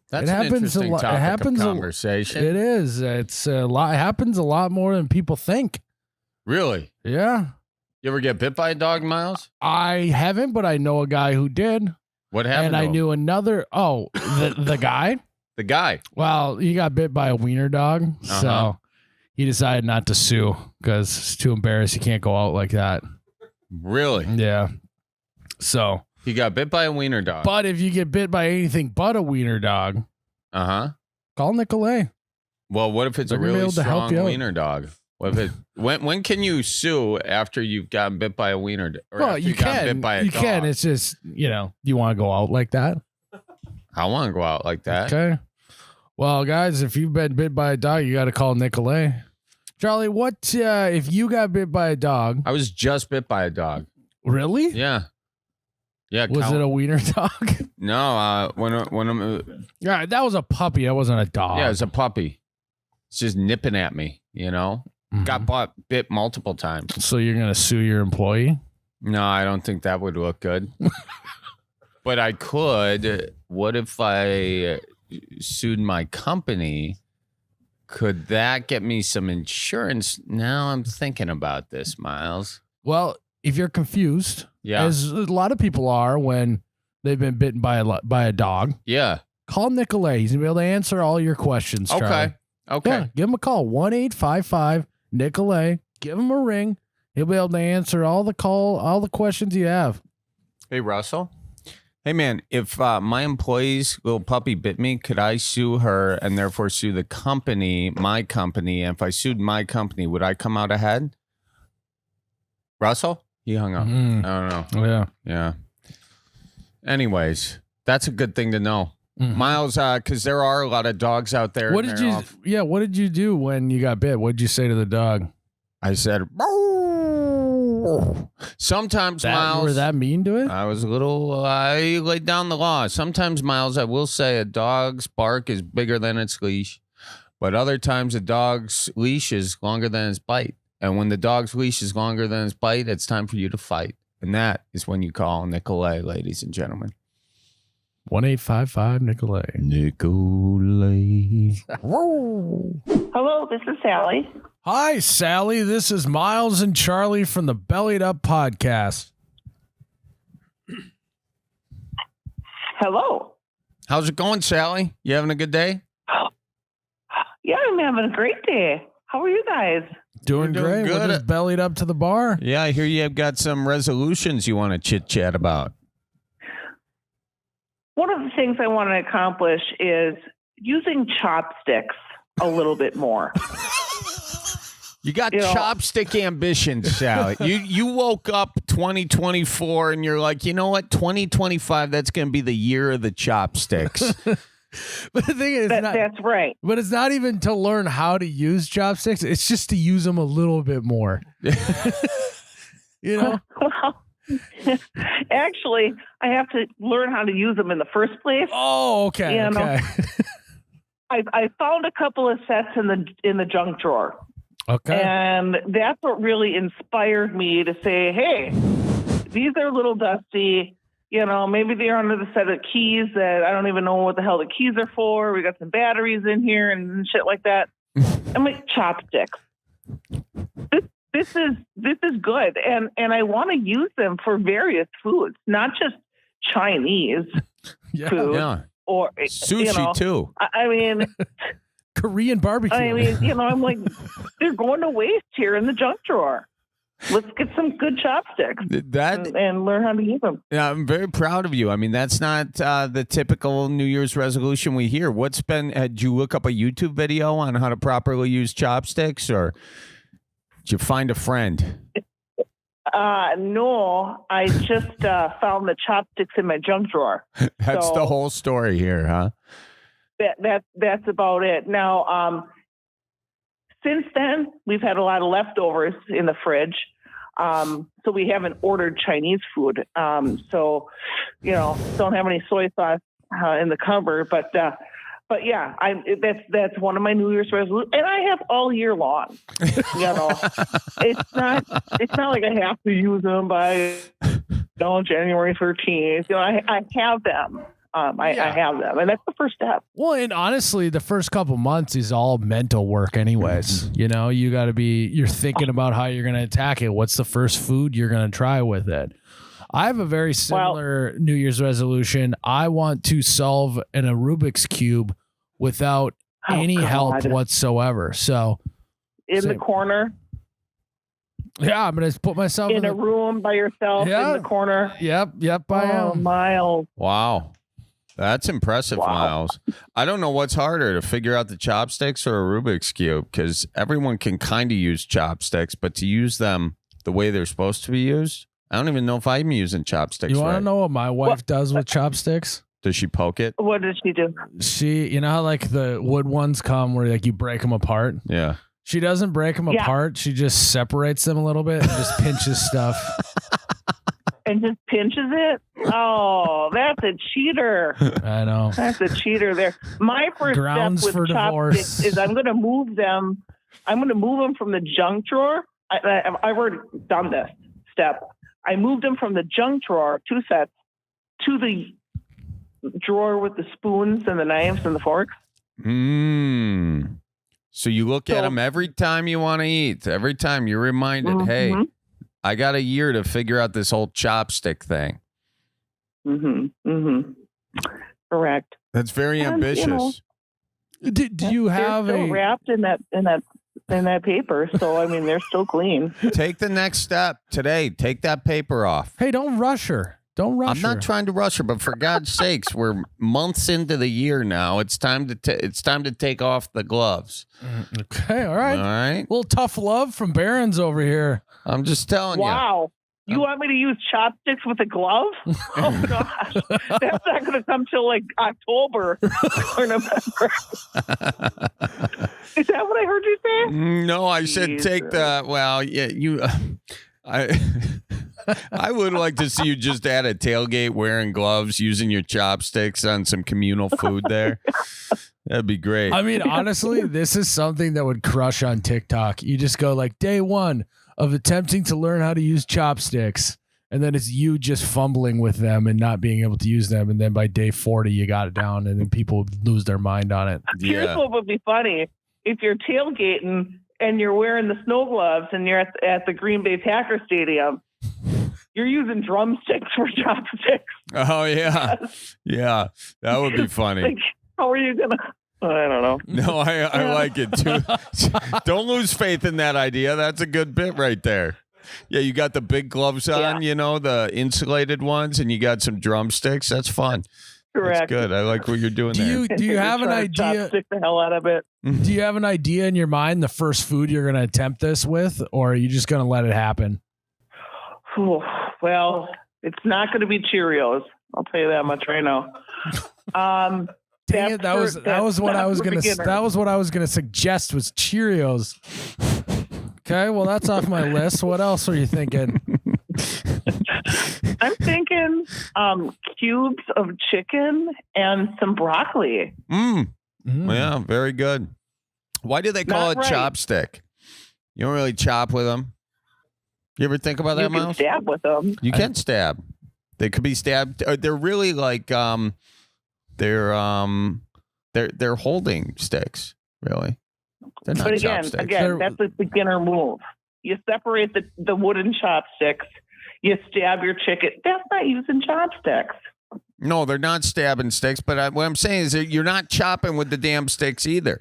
That's an interesting topic of conversation. It is. It's a lot. It happens a lot more than people think. Really? Yeah. You ever get bit by a dog, Miles? I haven't, but I know a guy who did. What happened? And I knew another. Oh, the guy? The guy. Well, he got bit by a wiener dog. So he decided not to sue because it's too embarrassed. He can't go out like that. Really? Yeah. So he got bit by a wiener dog. But if you get bit by anything but a wiener dog, call Nicolay. Well, what if it's a really strong wiener dog? What if it? When can you sue after you've gotten bit by a wiener dog? Well, you can. Bit by a dog? Can. It's just you want to go out like that. I want to go out like that. Okay. Well, guys, if you've been bit by a dog, you got to call Nicolay. Charlie, what if you got bit by a dog? I was just bit by a dog. Really? Yeah. Yeah. Was it a wiener dog? No. When I'm. Yeah, that was a puppy. That wasn't a dog. Yeah, it was a puppy. It's just nipping at me. You know. Mm-hmm. Got bit multiple times. So you're gonna sue your employee? No, I don't think that would look good. But I could. What if I sued my company? Could that get me some insurance? Now I'm thinking about this, Miles. Well, if you're confused, as a lot of people are when they've been bitten by a dog. Yeah. call Nicolay. He's going to be able to answer all your questions, Charlie. Okay. Yeah, give him a call. 1-855-Nicolay. Give him a ring. He'll be able to answer all the questions you have. Hey, Russell. Hey, man, if my employee's little puppy bit me, could I sue her and therefore sue the company, my company? And if I sued my company, would I come out ahead? Russell? He hung up. I don't know. Yeah. Yeah. Anyways, that's a good thing to know. Mhm. Miles, because there are a lot of dogs out there. What did you do when you got bit? What did you say to the dog? I said, sometimes, Miles. You were that mean to it? I laid down the law. Sometimes, Miles, I will say a dog's bark is bigger than its leash, but other times a dog's leash is longer than its bite. And when the dog's leash is longer than its bite, it's time for you to fight. And that is when you call Nicolay, ladies and gentlemen. 1-855-Nicolay. Nicolay. Hello, this is Sally. Hi, Sally. This is Miles and Charlie from the Bellied Up podcast. Hello. How's it going, Sally? You having a good day? Yeah, I'm having a great day. How are you guys? Doing You're doing great. good. We're just bellied up to the bar. Yeah, I hear you have got some resolutions you want to chit-chat about. One of the things I want to accomplish is using chopsticks a little bit more. You got You know- chopstick ambitions, Sally. You woke up 2024 and you're like, you know what? 2025, that's going to be the year of the chopsticks. But the thing is, That's right. but it's not even to learn how to use chopsticks. It's just to use them a little bit more. You know? Well, actually, I have to learn how to use them in the first place. Oh, okay. Yeah, no. Okay. I found a couple of sets in the junk drawer. Okay. And that's what really inspired me to say, hey, these are a little dusty. You know, maybe they're under the set of keys that I don't even know what the hell the keys are for. We got some batteries in here and shit like that. I'm like, chopsticks. This is good. And I want to use them for various foods, not just Chinese Yeah. food. Yeah. Or Sushi, too. I mean, Korean barbecue. I'm like, they're going to waste here in the junk drawer. Let's get some good chopsticks and learn how to use them. Yeah, I'm very proud of you. I mean, that's not the typical New Year's resolution we hear. Did you look up a YouTube video on how to properly use chopsticks, or did you find a friend? No, I just found the chopsticks in my junk drawer. That's the whole story here, huh? That's about it. Now, since then, we've had a lot of leftovers in the fridge. So we haven't ordered Chinese food. So, don't have any soy sauce in the cupboard. But yeah, that's one of my New Year's resolutions, and I have all year long. It's not like I have to use them by January 13th. I have them. I have them, and that's the first step. Well, and honestly, the first couple months is all mental work anyways. You got to you're thinking about how you're going to attack it. What's the first food you're going to try with it? I have a very similar New Year's resolution. I want to solve a Rubik's Cube without any help whatsoever. So in the corner. Yeah, I'm going to put myself in a room by yourself in the corner. Yep, I am. Miles. Wow. That's impressive, Miles. I don't know what's harder, to figure out the chopsticks or a Rubik's Cube, because everyone can kind of use chopsticks, but to use them the way they're supposed to be used, I don't even know if I'm using chopsticks. You want to know what my wife does with chopsticks? Does she poke it? What does she do? You know how like the wood ones come where like you break them apart? Yeah. She doesn't break them apart. She just separates them a little bit and just pinches stuff. And just pinches it? Oh, that's a cheater. I know. That's a cheater there. My first Grounds step for with chopsticks divorce. is I'm going to move them. I'm going to move them from the junk drawer. I've already done this step. I moved them from the junk drawer, 2 sets, to the drawer with the spoons and the knives and the forks. So you look at them every time you want to eat. Every time you're reminded, hey, I got a year to figure out this whole chopstick thing. Correct. That's very And, ambitious. Do you have they're still wrapped in that paper? So I mean, they're still clean. Take the next step today. Take that paper off. Hey, don't rush her. Don't rush I'm not trying to rush her, but for God's sakes, we're months into the year now. It's time to take off the gloves. Okay, all right. All right. Little tough love from Barron's over here. I'm just telling you. Wow. You want me to use chopsticks with a glove? Oh gosh, that's not going to come till like October or November. Is that what I heard you say? No, I said take the. Well, yeah, you. I would like to see you just at a tailgate wearing gloves, using your chopsticks on some communal food there. That'd be great. I mean, honestly, this is something that would crush on TikTok. You just go like day 1 of attempting to learn how to use chopsticks, and then it's you just fumbling with them and not being able to use them, and then by day 40 you got it down, and then people lose their mind on it. Here's what would be funny: if you're tailgating and you're wearing the snow gloves and you're at the Green Bay Packer Stadium, you're using drumsticks for chopsticks. Oh yeah, yeah, that would be funny. Like, how are you gonna? I don't know. No, I like it too. Don't lose faith in that idea. That's a good bit right there. Yeah, you got the big gloves on, the insulated ones, and you got some drumsticks. That's fun. Correct. That's good. I like what you're doing there. Do you have an idea? Chopstick the hell out of it. Do you have an idea in your mind the first food you're going to attempt this with, or are you just going to let it happen? Well, it's not going to be Cheerios. I'll tell you that much right now. Dang it! That was what I was gonna suggest was Cheerios. Okay, well that's off my list. What else are you thinking? I'm thinking cubes of chicken and some broccoli. Yeah, very good. Why do they call it chopstick? You don't really chop with them. You ever think about that, Miles? You can stab with them. You can stab. They could be stabbed. They're really like they're holding sticks. Really. They're not but chopsticks. again, that's a beginner move. You separate the wooden chopsticks. You stab your chicken. That's not using chopsticks. No, they're not stabbing sticks. But what I'm saying is that you're not chopping with the damn sticks either,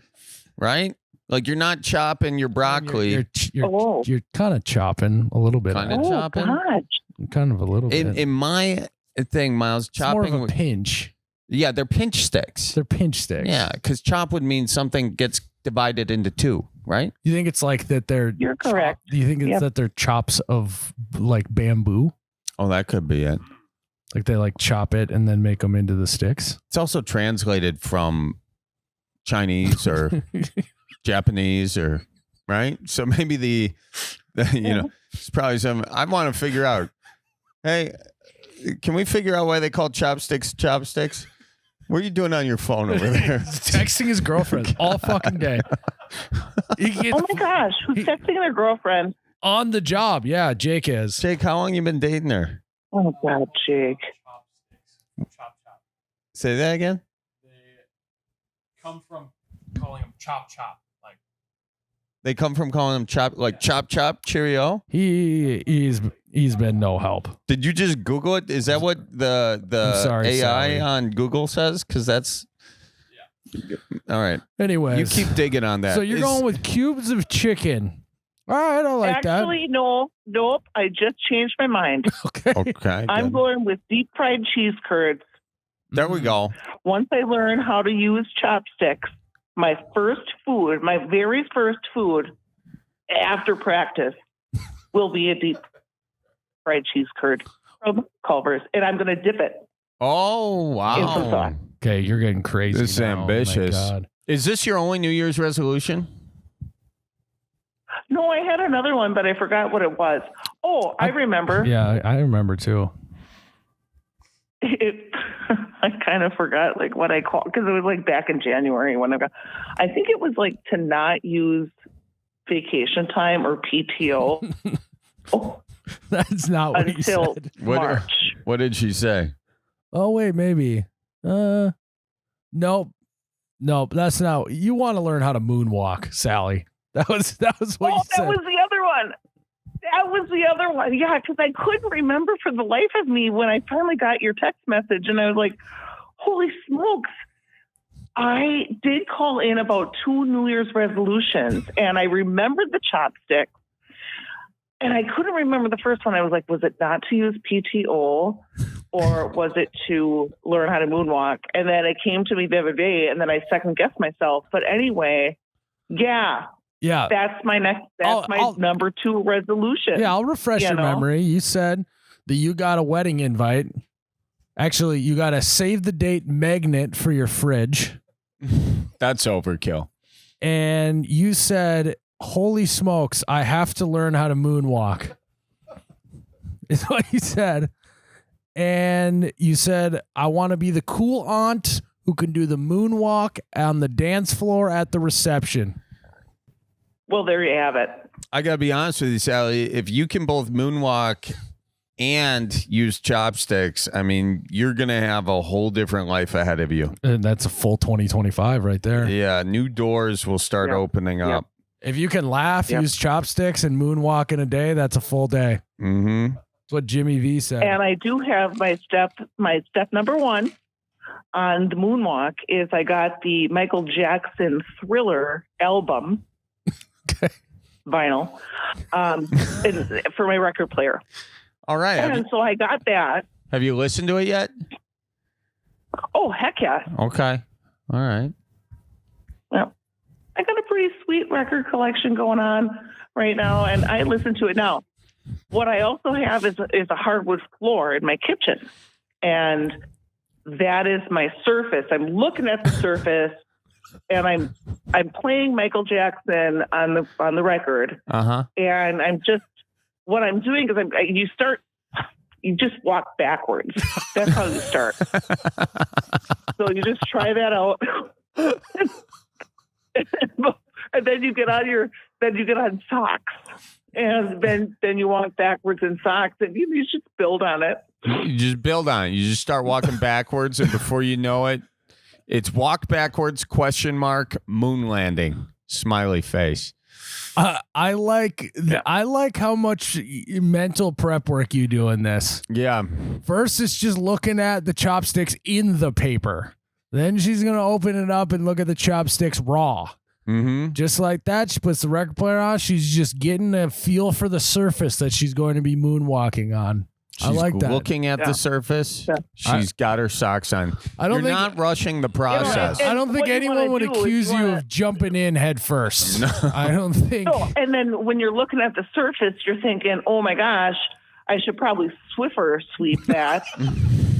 right? Like you're not chopping your broccoli. You're kind of chopping a little bit. Kind of chopping. God. Kind of a little bit. In my thing, Miles, chopping it's more of a pinch. Yeah, they're pinch sticks. They're pinch sticks. Yeah, because chop would mean something gets divided into two, right? You think it's like that they're... You're correct. Do you think it's that they're chops of like bamboo? Oh, that could be it. Like they like chop it and then make them into the sticks? It's also translated from Chinese or Japanese or, right? So maybe the it's probably some... I want to figure out, hey, can we figure out why they call chopsticks chopsticks? What are you doing on your phone over there? Texting his girlfriend all fucking day. Oh my gosh, who's texting their girlfriend? On the job, yeah, Jake is. Jake, how long you been dating her? Oh God, Jake. Say that again? They come from calling him chop chop. Like they come from calling him chop chop cheerio? He's been no help. Did you just Google it? Is that what the AI on Google says? Because that's all right. Anyways, you keep digging on that. So you're going with cubes of chicken. All right, I like that. Actually, nope. I just changed my mind. Okay. I'm going with deep fried cheese curds. There we go. Once I learn how to use chopsticks, my very first food after practice will be a deep fried cheese curd from Culver's, and I'm going to dip it. Oh, wow. In some sauce. Okay, you're getting crazy. This is now. ambitious. Oh my God. Is this your only New Year's resolution? No, I had another one, but I forgot what it was. Oh, I remember. Yeah, I remember too. I kind of forgot like what I called because it was like back in January when I think it was like to not use vacation time or PTO. That's not what you until said. March. What did she say? Oh wait, maybe. Nope, that's not. You want to learn how to moonwalk, Sally? That was what you said. That was the other one. Yeah, because I couldn't remember for the life of me when I finally got your text message, and I was like, "Holy smokes! I did call in about 2 New Year's resolutions, and I remembered the chopsticks. And I couldn't remember the first one. I was like, was it not to use PTO, or was it to learn how to moonwalk? And then it came to me the other day, and then I second guessed myself. But anyway, yeah, that's my next. That's my number 2 resolution. Yeah, I'll refresh your memory. You said that you got a wedding invite. Actually, you got a save the date magnet for your fridge. That's overkill. And you said, holy smokes, I have to learn how to moonwalk. Is what you said. And you said, I want to be the cool aunt who can do the moonwalk on the dance floor at the reception. Well, there you have it. I got to be honest with you, Sally. If you can both moonwalk and use chopsticks, I mean, you're going to have a whole different life ahead of you. And that's a full 2025 right there. Yeah, new doors will start opening up. If you can laugh, use chopsticks, and moonwalk in a day, that's a full day. Mm-hmm. That's what Jimmy V said. And I do have my step number 1 on the moonwalk is I got the Michael Jackson Thriller album vinyl for my record player. All right. And so I got that. Have you listened to it yet? Oh, heck yeah. Okay. All right. Well, I got a pretty sweet record collection going on right now, and I listen to it now. What I also have is a hardwood floor in my kitchen, and that is my surface. I'm looking at the surface, and I'm playing Michael Jackson on the record. And what I'm doing is you just walk backwards. That's how you start. So you just try that out. And then you get on socks. And then you walk backwards in socks, and you just build on it. You just build on it. You just start walking backwards, and before you know it, it's walk backwards, ? Moon landing, smiley face. I like how much mental prep work you do in this. Yeah. First, it's just looking at the chopsticks in the paper. Then she's going to open it up and look at the chopsticks raw. Mm-hmm. Just like that, she puts the record player on. She's just getting a feel for the surface that she's going to be moonwalking on. She's I like that. Looking at the surface. Yeah. She's got her socks on. You're not rushing the process. I don't think anyone would accuse you of jumping in head first. No. I don't think. No. And then when you're looking at the surface, you're thinking, oh my gosh, I should probably Swiffer sweep that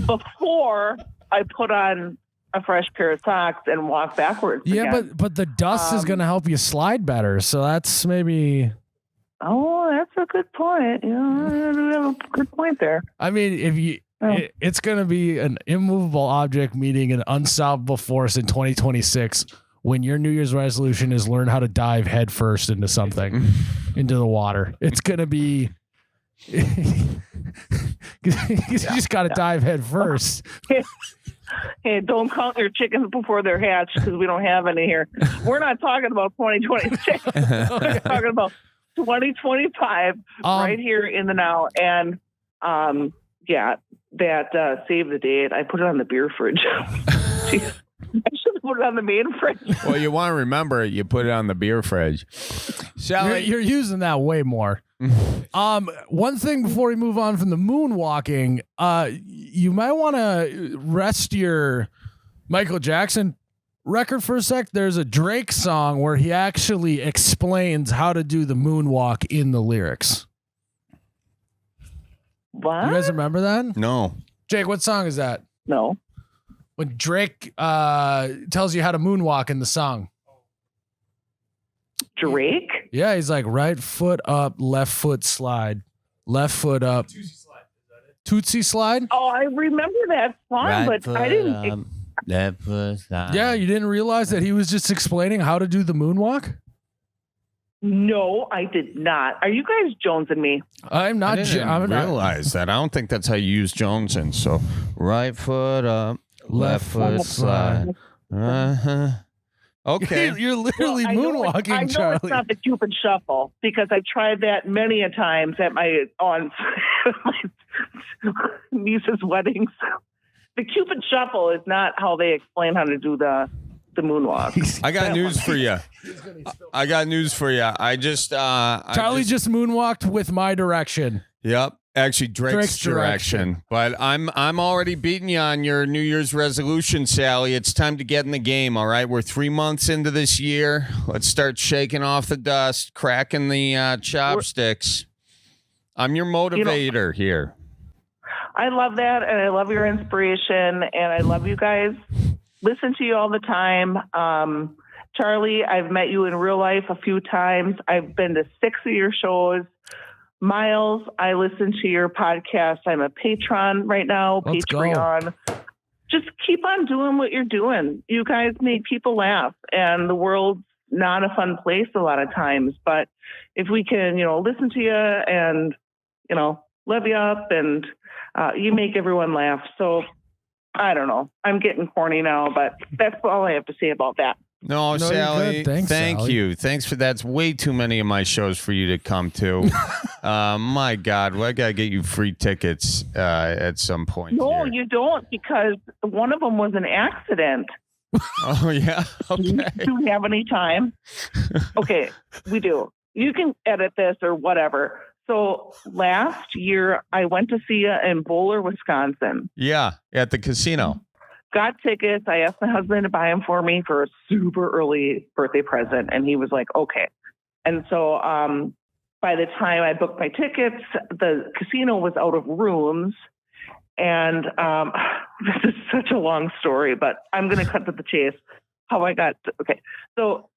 before I put on a fresh pair of socks and walk backwards. Yeah, again. but the dust is going to help you slide better. So that's maybe. Oh, that's a good point. Yeah, you have a good point there. I mean, it's going to be an immovable object meeting an unsolvable force in 2026 when your New Year's resolution is learn how to dive head first into something, into the water. It's going to be. You just got to dive head first. Hey, don't count your chickens before they're hatched because we don't have any here. We're not talking about 2026. We're talking about 2025 right here in the now. And that save the date. I put it on the beer fridge. Jeez. I should have put it on the main fridge. Well, you want to remember you put it on the beer fridge. Sally, you're using that way more. One thing before we move on from the moonwalking, you might want to rest your Michael Jackson record for a sec. There's a Drake song where he actually explains how to do the moonwalk in the lyrics. What? You guys remember that? No. Jake, what song is that? No. When Drake tells you how to moonwalk in the song. Drake? Yeah, he's like right foot up, left foot slide, left foot up. Tootsie slide. Is that it? Tootsie slide? Oh, I remember that song, right but I didn't. Left foot slide. Yeah, you didn't realize that he was just explaining how to do the moonwalk? No, I did not. Are you guys jonesing me? I'm not. I didn't realize that. I don't think that's how you use Jonesing. So right foot up, left foot slide. Okay. You're literally moonwalking, I know Charlie. it's not the Cupid Shuffle because I tried that many a times at my niece's weddings. The Cupid Shuffle is not how they explain how to do the the moonwalk. I got news for you. I got news for you. I just Charlie just moonwalked with my direction. Yep. Actually, Drake's direction. But I'm already beating you on your New Year's resolution, Sally. It's time to get in the game, all right? We're 3 months into this year. Let's start shaking off the dust, cracking the chopsticks. I'm your motivator here. I love that, and I love your inspiration, and I love you guys. Listen to you all the time. Charlie, I've met you in real life a few times. I've been to 6 of your shows. Miles, I listen to your podcast. I'm a patron right now. Let's Patreon. go. Just keep on doing what you're doing. You guys make people laugh, and the world's not a fun place a lot of times. But if we can, listen to you and, love you up, and you make everyone laugh. So I don't know. I'm getting corny now, but that's all I have to say about that. No, Sally, thank Sally. you. Thanks for that's way too many of my shows for you to come to. My God, well, I got to get you free tickets at some point. No, here. you don't, because one of them was an accident. Oh, yeah? Okay. Do we have any time? Okay, we do. You can edit this or whatever. So last year, I went to see you in Bowler, Wisconsin. Yeah, at the casino. Got tickets. I asked my husband to buy them for me for a super early birthday present. And he was like, okay. And so by the time I booked my tickets, the casino was out of rooms. And this is such a long story, but I'm going to cut to the chase. How I got okay. So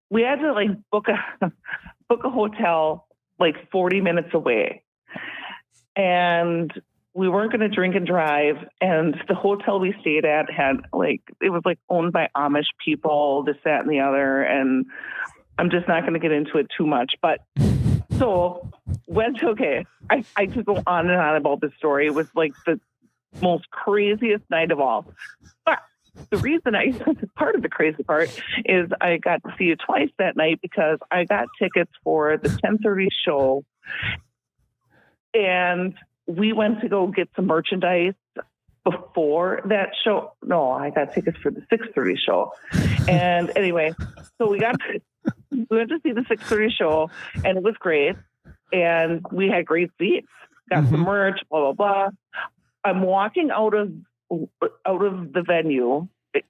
we had to book a hotel 40 minutes away. And we weren't going to drink and drive. And the hotel we stayed at had it was owned by Amish people, this, that, and the other. And I'm just not going to get into it too much. But so I could go on and on about this story. It was the most craziest night of all. But the reason part of the crazy part is I got to see you twice that night because I got tickets for the 10:30 show. And we went to go get some merchandise before that show. No, I got tickets for the 6:30 show. And anyway, so we went to see the 6:30 show, and it was great. And we had great seats, got some merch, blah, blah, blah. I'm walking out of the venue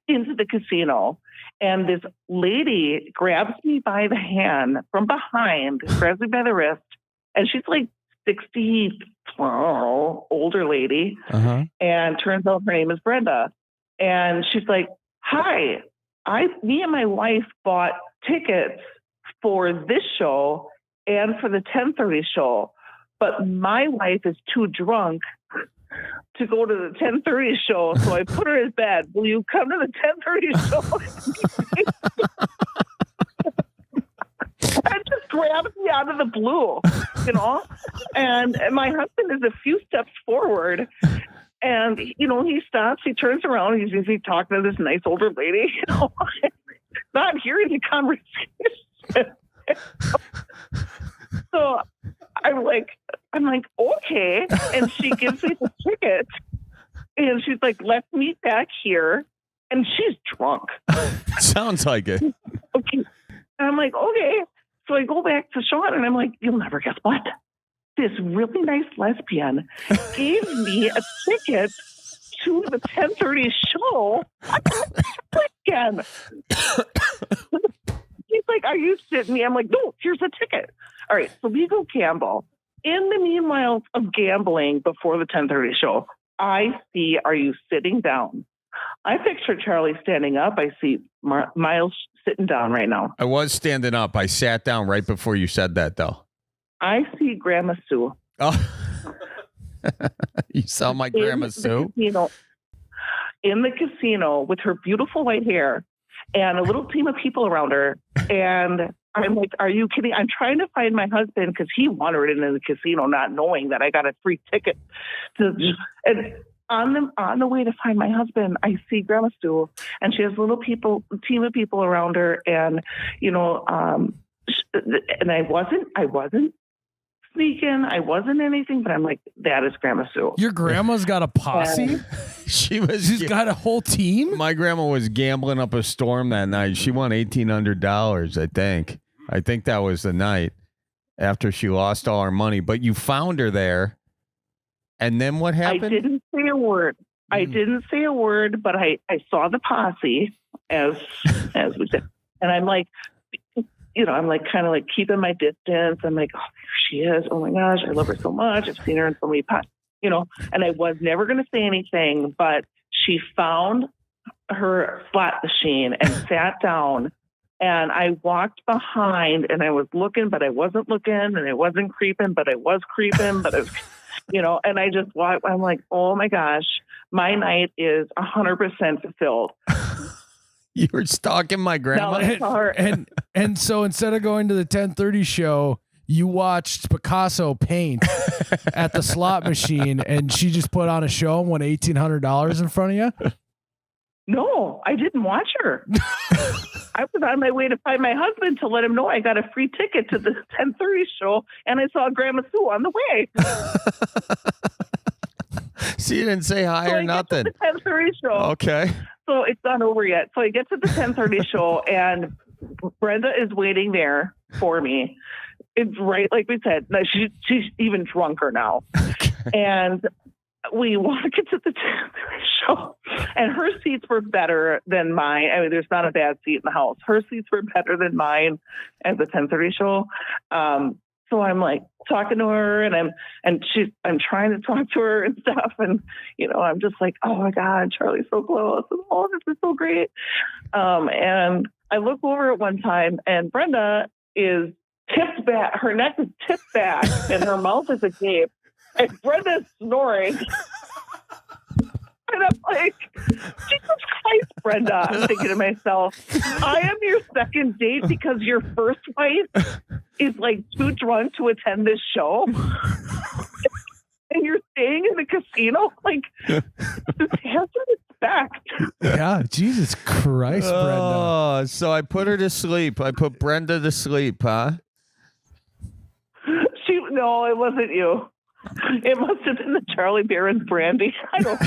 into the casino, and this lady grabs me by the hand from behind, grabs me by the wrist, and she's 60, older lady, and turns out her name is Brenda. And she's like, hi, me and my wife bought tickets for this show and for the 10:30 show, but my wife is too drunk to go to the 10:30 show, so I put her in bed. Will you come to the 10:30 show? And just grabs me out of the blue, and my husband is a few steps forward, and he stops, he turns around, he's usually talking to this nice older lady, not hearing the conversation. So I'm like, okay, and she gives me the ticket, and she's like, let's meet back here, and she's drunk. Sounds like it. Okay, and I'm like, okay. So I go back to Sean, and I'm like, you'll never guess what? This really nice lesbian gave me a ticket to the 10:30 show again. He's like, are you sitting me? I'm like, no, here's a ticket. All right, so we go gamble. In the meanwhile of gambling before the 10:30 show, I see, are you sitting down? I picture Charlie standing up. I see Miles sitting down right now. I was standing up. I sat down right before you said that, though. I see Grandma Sue. Oh, you saw my Grandma Sue? In the casino with her beautiful white hair and a little team of people around her. And I'm like, are you kidding? I'm trying to find my husband because he wandered into the casino not knowing that I got a free ticket. And on the way to find my husband, I see Grandma Sue, and she has a little team of people around her, and and I wasn't sneaking, I wasn't anything, but I'm like, that is Grandma Sue. Your grandma's got a posse? She's got a whole team? My grandma was gambling up a storm that night. She won $1,800, I think. I think that was the night after she lost all her money. But you found her there. And then what happened? I didn't say a word. I didn't say a word, but I saw the posse as we said. And I'm like, I'm like kind of like keeping my distance. I'm like, oh, there she is. Oh my gosh, I love her so much. I've seen her in so many pots, and I was never going to say anything, but she found her slot machine and sat down, and I walked behind and I was looking, but I wasn't looking, and I wasn't creeping, but I was creeping, but I was, and I just walked. I'm like, oh my gosh, my night is 100% fulfilled. You were stalking my grandma? And so instead of going to the 10:30 show, you watched Picasso paint at the slot machine, and she just put on a show and won $1,800 in front of you? No, I didn't watch her. I was on my way to find my husband to let him know I got a free ticket to the 10:30 show, and I saw Grandma Sue on the way. So you didn't say hi or nothing? The 10:30 show. Okay. So it's not over yet. So I get to the 10:30 show, and Brenda is waiting there for me. It's right, like we said, she's even drunker now. Okay. And we walk into the 10:30 show, and her seats were better than mine. I mean, there's not a bad seat in the house. Her seats were better than mine at the 10:30 show. So I'm like talking to her, and I'm trying to talk to her and stuff. And, I'm just like, oh my God, Charlie's so close. Oh, this is so great. And I look over at one time, and Brenda is tipped back. Her neck is tipped back and her mouth is agape. And Brenda's snoring. And I'm like, Jesus Christ, Brenda. I'm thinking to myself, I am your second date because your first wife is like too drunk to attend this show. And you're staying in the casino? Like, this has to respect. Yeah, Jesus Christ, Brenda. Oh, so I put her to sleep. I put Brenda to sleep, huh? No, it wasn't you. It must have been the Charlie Barron's brandy. I don't.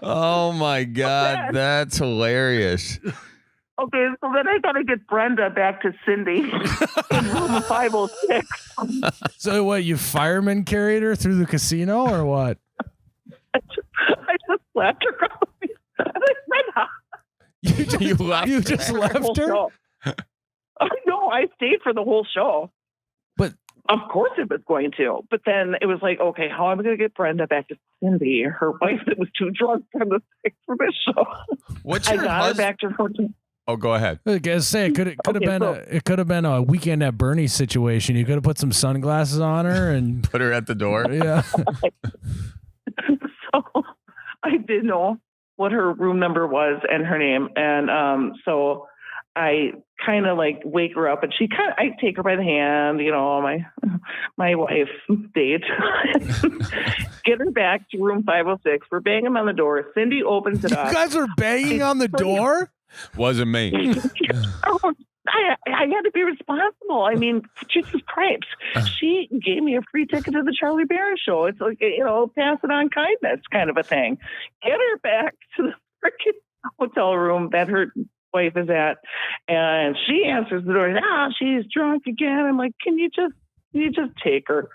Oh my God, that's hilarious. Okay, so then I gotta get Brenda back to Cindy in room 506. So what? You fireman carried her through the casino, or what? I just left her. I'm like, Brenda. You just left her? No, I stayed for the whole show. But of course it was going to. But then it was like, okay, how am I going to get Brenda back to Cindy, her wife that was too drunk from the this show? What's I your got her back to her. Oh, go ahead. I was say it could have been a Weekend at Bernie's situation. You could have put some sunglasses on her and put her at the door. Yeah. So I did know what her room number was and her name, and so I kind of like wake her up, and I take her by the hand, my wife date, get her back to room 506. We're banging on the door. Cindy opens it up. You guys were banging on the door? Wasn't me. I had to be responsible. I mean, Jesus Christ. She gave me a free ticket to the Charlie Barron show. It's like, pass it on kindness kind of a thing. Get her back to the freaking hotel room that her wife is at, and she answers the door. She's drunk again. I'm like, can you just take her?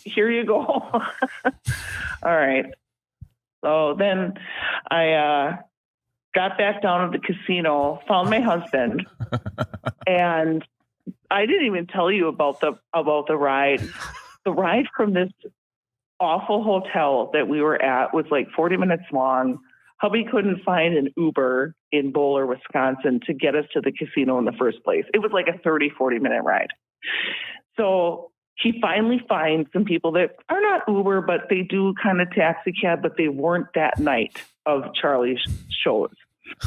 Here you go. All right. So then I got back down to the casino, found my husband, and I didn't even tell you about the ride. The ride from this awful hotel that we were at was like 40 minutes long. Hubby couldn't find an Uber in Bowler, Wisconsin to get us to the casino in the first place. It was like a 30, 40-minute ride. So he finally finds some people that are not Uber, but they do kind of taxi cab, but they weren't that night of Charlie's shows.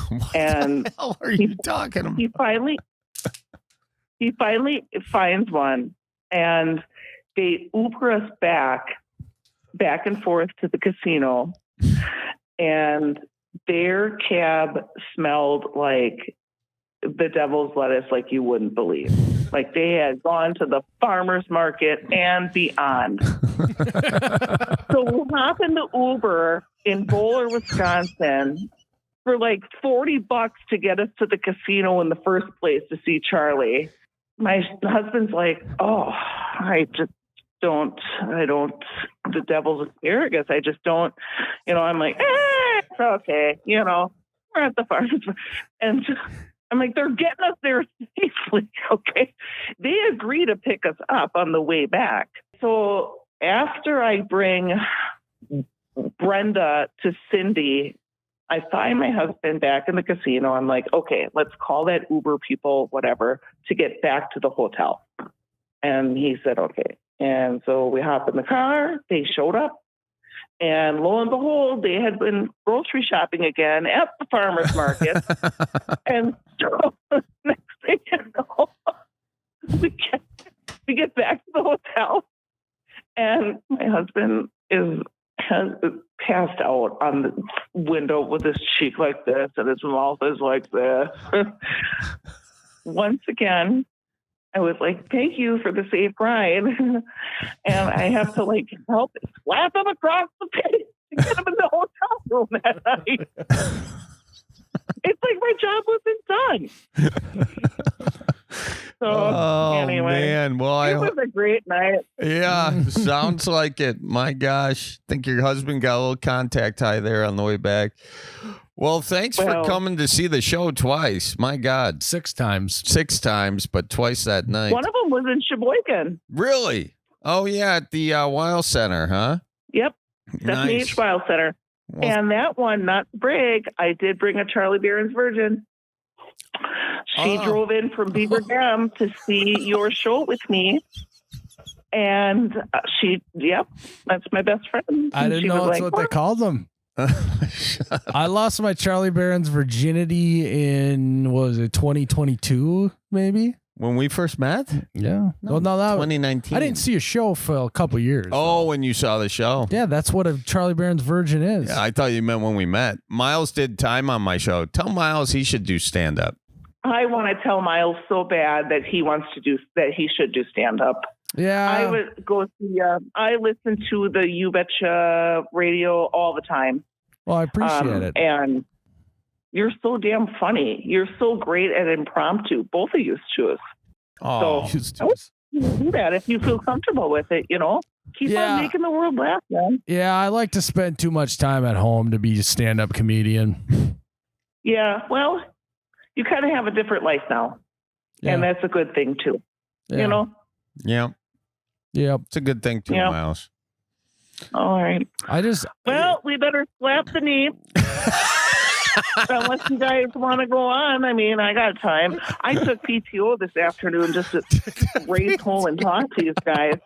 What and the hell are you talking about? He finally finds one, and they Uber us back and forth to the casino. And their cab smelled like the devil's lettuce like you wouldn't believe. Like they had gone to the farmer's market and beyond. So we hop in the Uber in Bowler, Wisconsin for like $40 to get us to the casino in the first place to see Charlie. My husband's like, oh, the devil's asparagus. I just don't, I'm like, okay, we're at the farmer's market. And I'm like, they're getting us there safely. Okay. They agree to pick us up on the way back. So after I bring Brenda to Cindy, I find my husband back in the casino. I'm like, okay, let's call that Uber people, whatever, to get back to the hotel. And he said, okay. And so we hop in the car. They showed up. And lo and behold, they had been grocery shopping again at the farmer's market. And so next thing you know, we get back to the hotel, and my husband has passed out on the window with his cheek like this, and his mouth is like this. Once again, I was like, thank you for the safe ride. And I have to help slap him across the face to get him in the hotel room that night. It's like my job wasn't done. So anyway, man. Well, it was a great night. Yeah, sounds like it. My gosh. I think your husband got a little contact high there on the way back. Well, thanks for coming to see the show twice. My God. 6 times. 6 times, but twice that night. One of them was in Sheboygan. Really? Oh, yeah, at the Weil Center, huh? Yep. Stephanie H. Weil Center. Well, and that one, not to brag, I did bring a Charlie Barron's Virgin. She drove in from Beaver Dam to see your show with me. And that's my best friend. I didn't know that's what they called them. I lost my Charlie Barron's virginity in, 2022, maybe? When we first met? Yeah. No, that 2019. I didn't see a show for a couple years. Oh, when you saw the show. Yeah, that's what a Charlie Barron's virgin is. Yeah, I thought you meant when we met. Miles did time on my show. Tell Miles he should do stand-up. I want to tell Miles so bad that he should do stand-up. Yeah. I would go see, I listen to the You Betcha radio all the time. Well, I appreciate it. And you're so damn funny. You're so great at impromptu. Both of you shoes. Oh, so do that if you feel comfortable with it, Keep on making the world laugh, man. Yeah, I like to spend too much time at home to be a stand-up comedian. Yeah, well, you kind of have a different life now. Yeah. And that's a good thing, too. Yeah. Yeah. Yep. It's a good thing, too, Miles. All right. We better slap the knee. Unless you guys want to go on. I mean, I got time. I took PTO this afternoon just to race home and talk to you guys.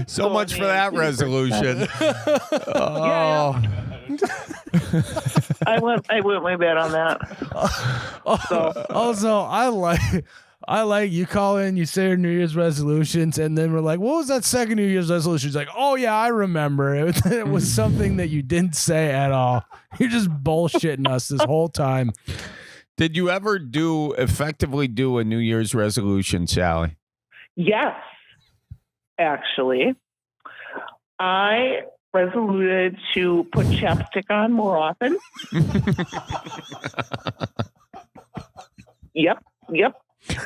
So much for that resolution. Yeah. I went way bad on that. So. Also, I like you call in, you say your New Year's resolutions, and then we're like, what was that second New Year's resolution? He's like, oh, yeah, I remember. It was something that you didn't say at all. You're just bullshitting us this whole time. Did you ever effectively do a New Year's resolution, Sally? Yes, actually. I resoluted to put chapstick on more often. Yep.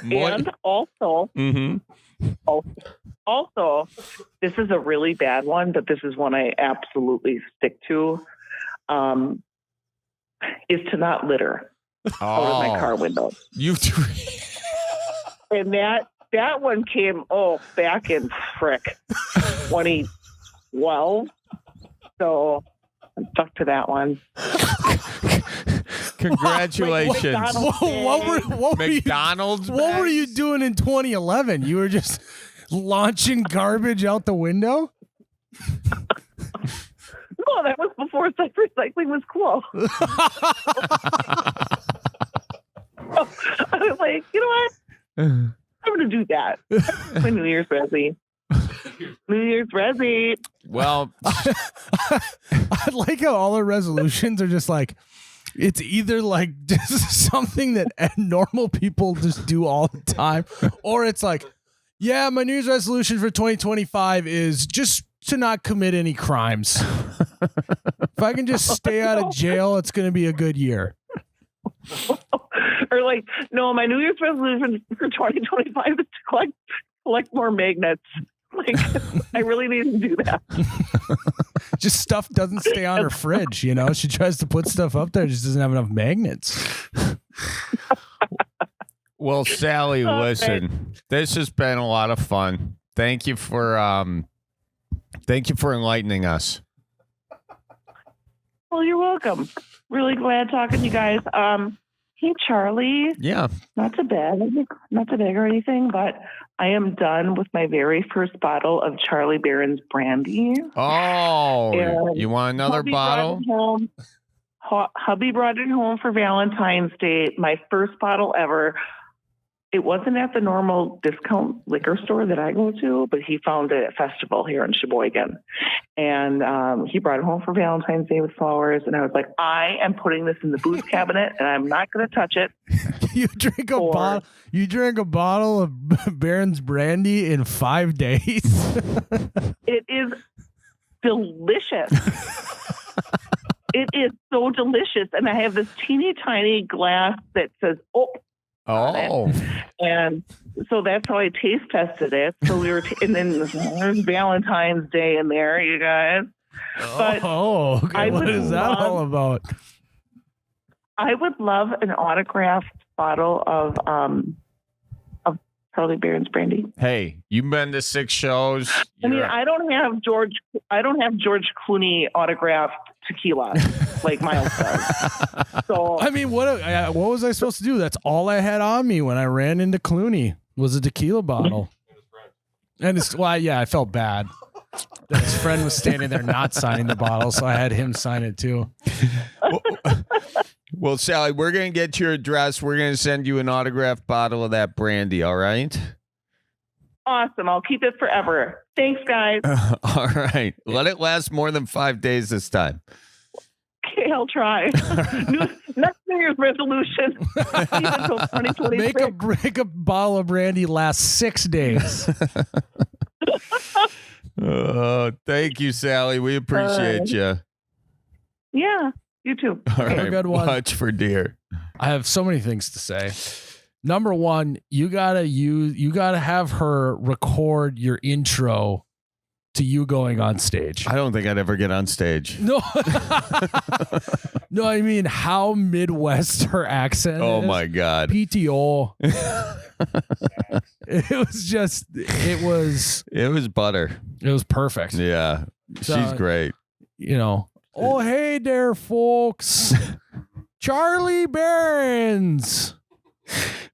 And also, also, this is a really bad one, but this is one I absolutely stick to, is to not litter out of my car window. And that one came, back in 2012. So I'm stuck to that one. Congratulations. What were you doing in 2011? You were just launching garbage out the window? No, that was before recycling was cool. I was like, you know what? I'm going to do that. My New Year's Resi. Well, I like how all our resolutions are just like, It's either like just something that normal people just do all the time, or it's like, yeah, my New Year's resolution for 2025 is just to not commit any crimes. If I can just stay out of jail, it's going to be a good year. Or like, no, my New Year's resolution for 2025 is to collect more magnets. Like, I really need to do that. Just stuff doesn't stay on her fridge, you know? She tries to put stuff up there, just doesn't have enough magnets. Well, Sally, listen, this has been a lot of fun. Thank you for enlightening us. Well, you're welcome. Really glad talking to you guys. Hey, Charlie. Yeah. Not to beg or anything, but I am done with my very first bottle of Charlie Barron's brandy. Oh, And you want another hubby bottle? Hubby brought it home for Valentine's Day. My first bottle ever. It wasn't at the normal discount liquor store that I go to, but he found it at Festival here in Sheboygan. And he brought it home for Valentine's Day with flowers. And I was like, I am putting this in the booze cabinet and I'm not going to touch it. You drink a bottle of Barron's brandy in 5 days. It is delicious. It is so delicious. And I have this teeny tiny glass that says, Oh, and so that's how I taste tested it. So we were, and then there's Valentine's Day in there, you guys. But okay. What is that all about? I would love an autographed bottle of Charlie Barron's brandy. hey, you've been to 6 shows. I mean, I don't have George Clooney autographed tequila like Miles does. So I mean, what was I supposed to do? That's all I had on me when I ran into Clooney was a tequila bottle. And I felt bad. His friend was standing there not signing the bottle, so I had him sign it too. Well, Sally, we're going to get your address. We're going to send you an autographed bottle of that brandy, all right? awesome. I'll keep it forever. Thanks, guys. All right. Let it last more than 5 days this time. Okay, I'll try. Next New Year's resolution. Until 2026. Make a bottle of brandy last 6 days. Thank you, Sally. We appreciate you. Yeah, you too. All right. Have a good one. Watch for deer. I have so many things to say. Number one, you gotta have her record your intro to you going on stage. I don't think I'd ever get on stage. No, no, I mean how Midwest her accent. Oh is. my God. PTO. It was butter. It was perfect. Yeah. She's great. You know. Oh, hey there, folks. Charlie Barron's.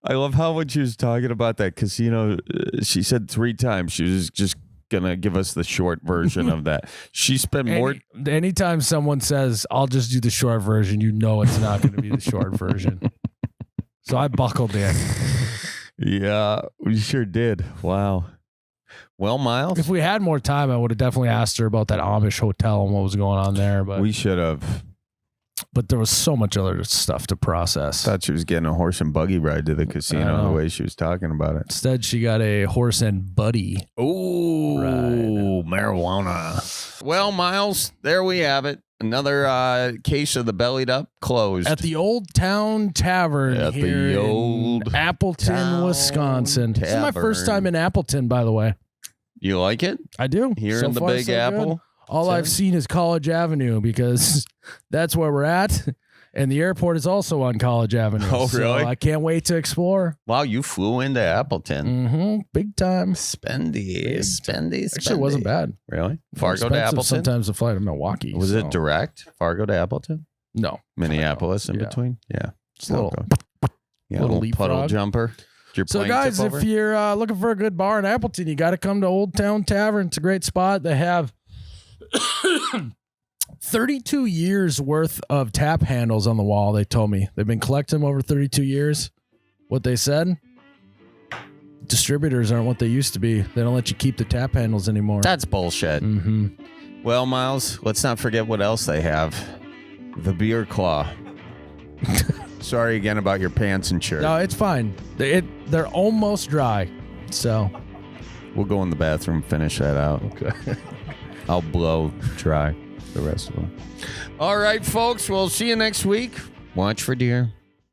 I love how when she was talking about that casino, she said 3 times she was just gonna give us the short version of that. She spent more. Anytime someone says, "I'll just do the short version," you know it's not going to be the short version. So I buckled in. Yeah, we sure did. Wow. Well, Miles, if we had more time, I would have definitely asked her about that Amish hotel and what was going on there. But we should have. But there was so much other stuff to process. Thought she was getting a horse and buggy ride to the casino the way she was talking about it. Instead, she got a horse and buddy. Oh, marijuana. Well, Miles, there we have it. Another case of the Bellied Up closed. At the Old Town Tavern At here the Old in Appleton, Town Wisconsin. This is my first time in Appleton, by the way. You like it? I do. Here So in the far, Big so Apple? good. All I've seen is College Avenue because that's where we're at. And the airport is also on College Avenue. Oh, really? So I can't wait to explore. Wow, you flew into Appleton. Mm-hmm. Big time. Spendy. Actually, it wasn't bad. Really? Fargo to Expensive Appleton? Sometimes the flight to Milwaukee. Was it direct? Fargo to Appleton? No. Minneapolis in Yeah. between? Yeah. Just a little. Yeah, little little puddle leapfrog. jumper. Did your So, plane guys, tip if over? you're looking for a good bar in Appleton, you got to come to Old Town Tavern. It's a great spot. They have 32 years worth of tap handles on the wall. They told me they've been collecting them over 32 years. What they said, distributors aren't what they used to be. They don't let you keep the tap handles anymore. That's bullshit. Mm-hmm. Well, Miles, let's not forget what else they have. The Beer Claw. Sorry again about your pants and shirt. No, it's fine. They're almost dry. So We'll go in the bathroom, finish that out. okay. I'll blow dry the rest of them. All right, folks. We'll see you next week. Watch for deer.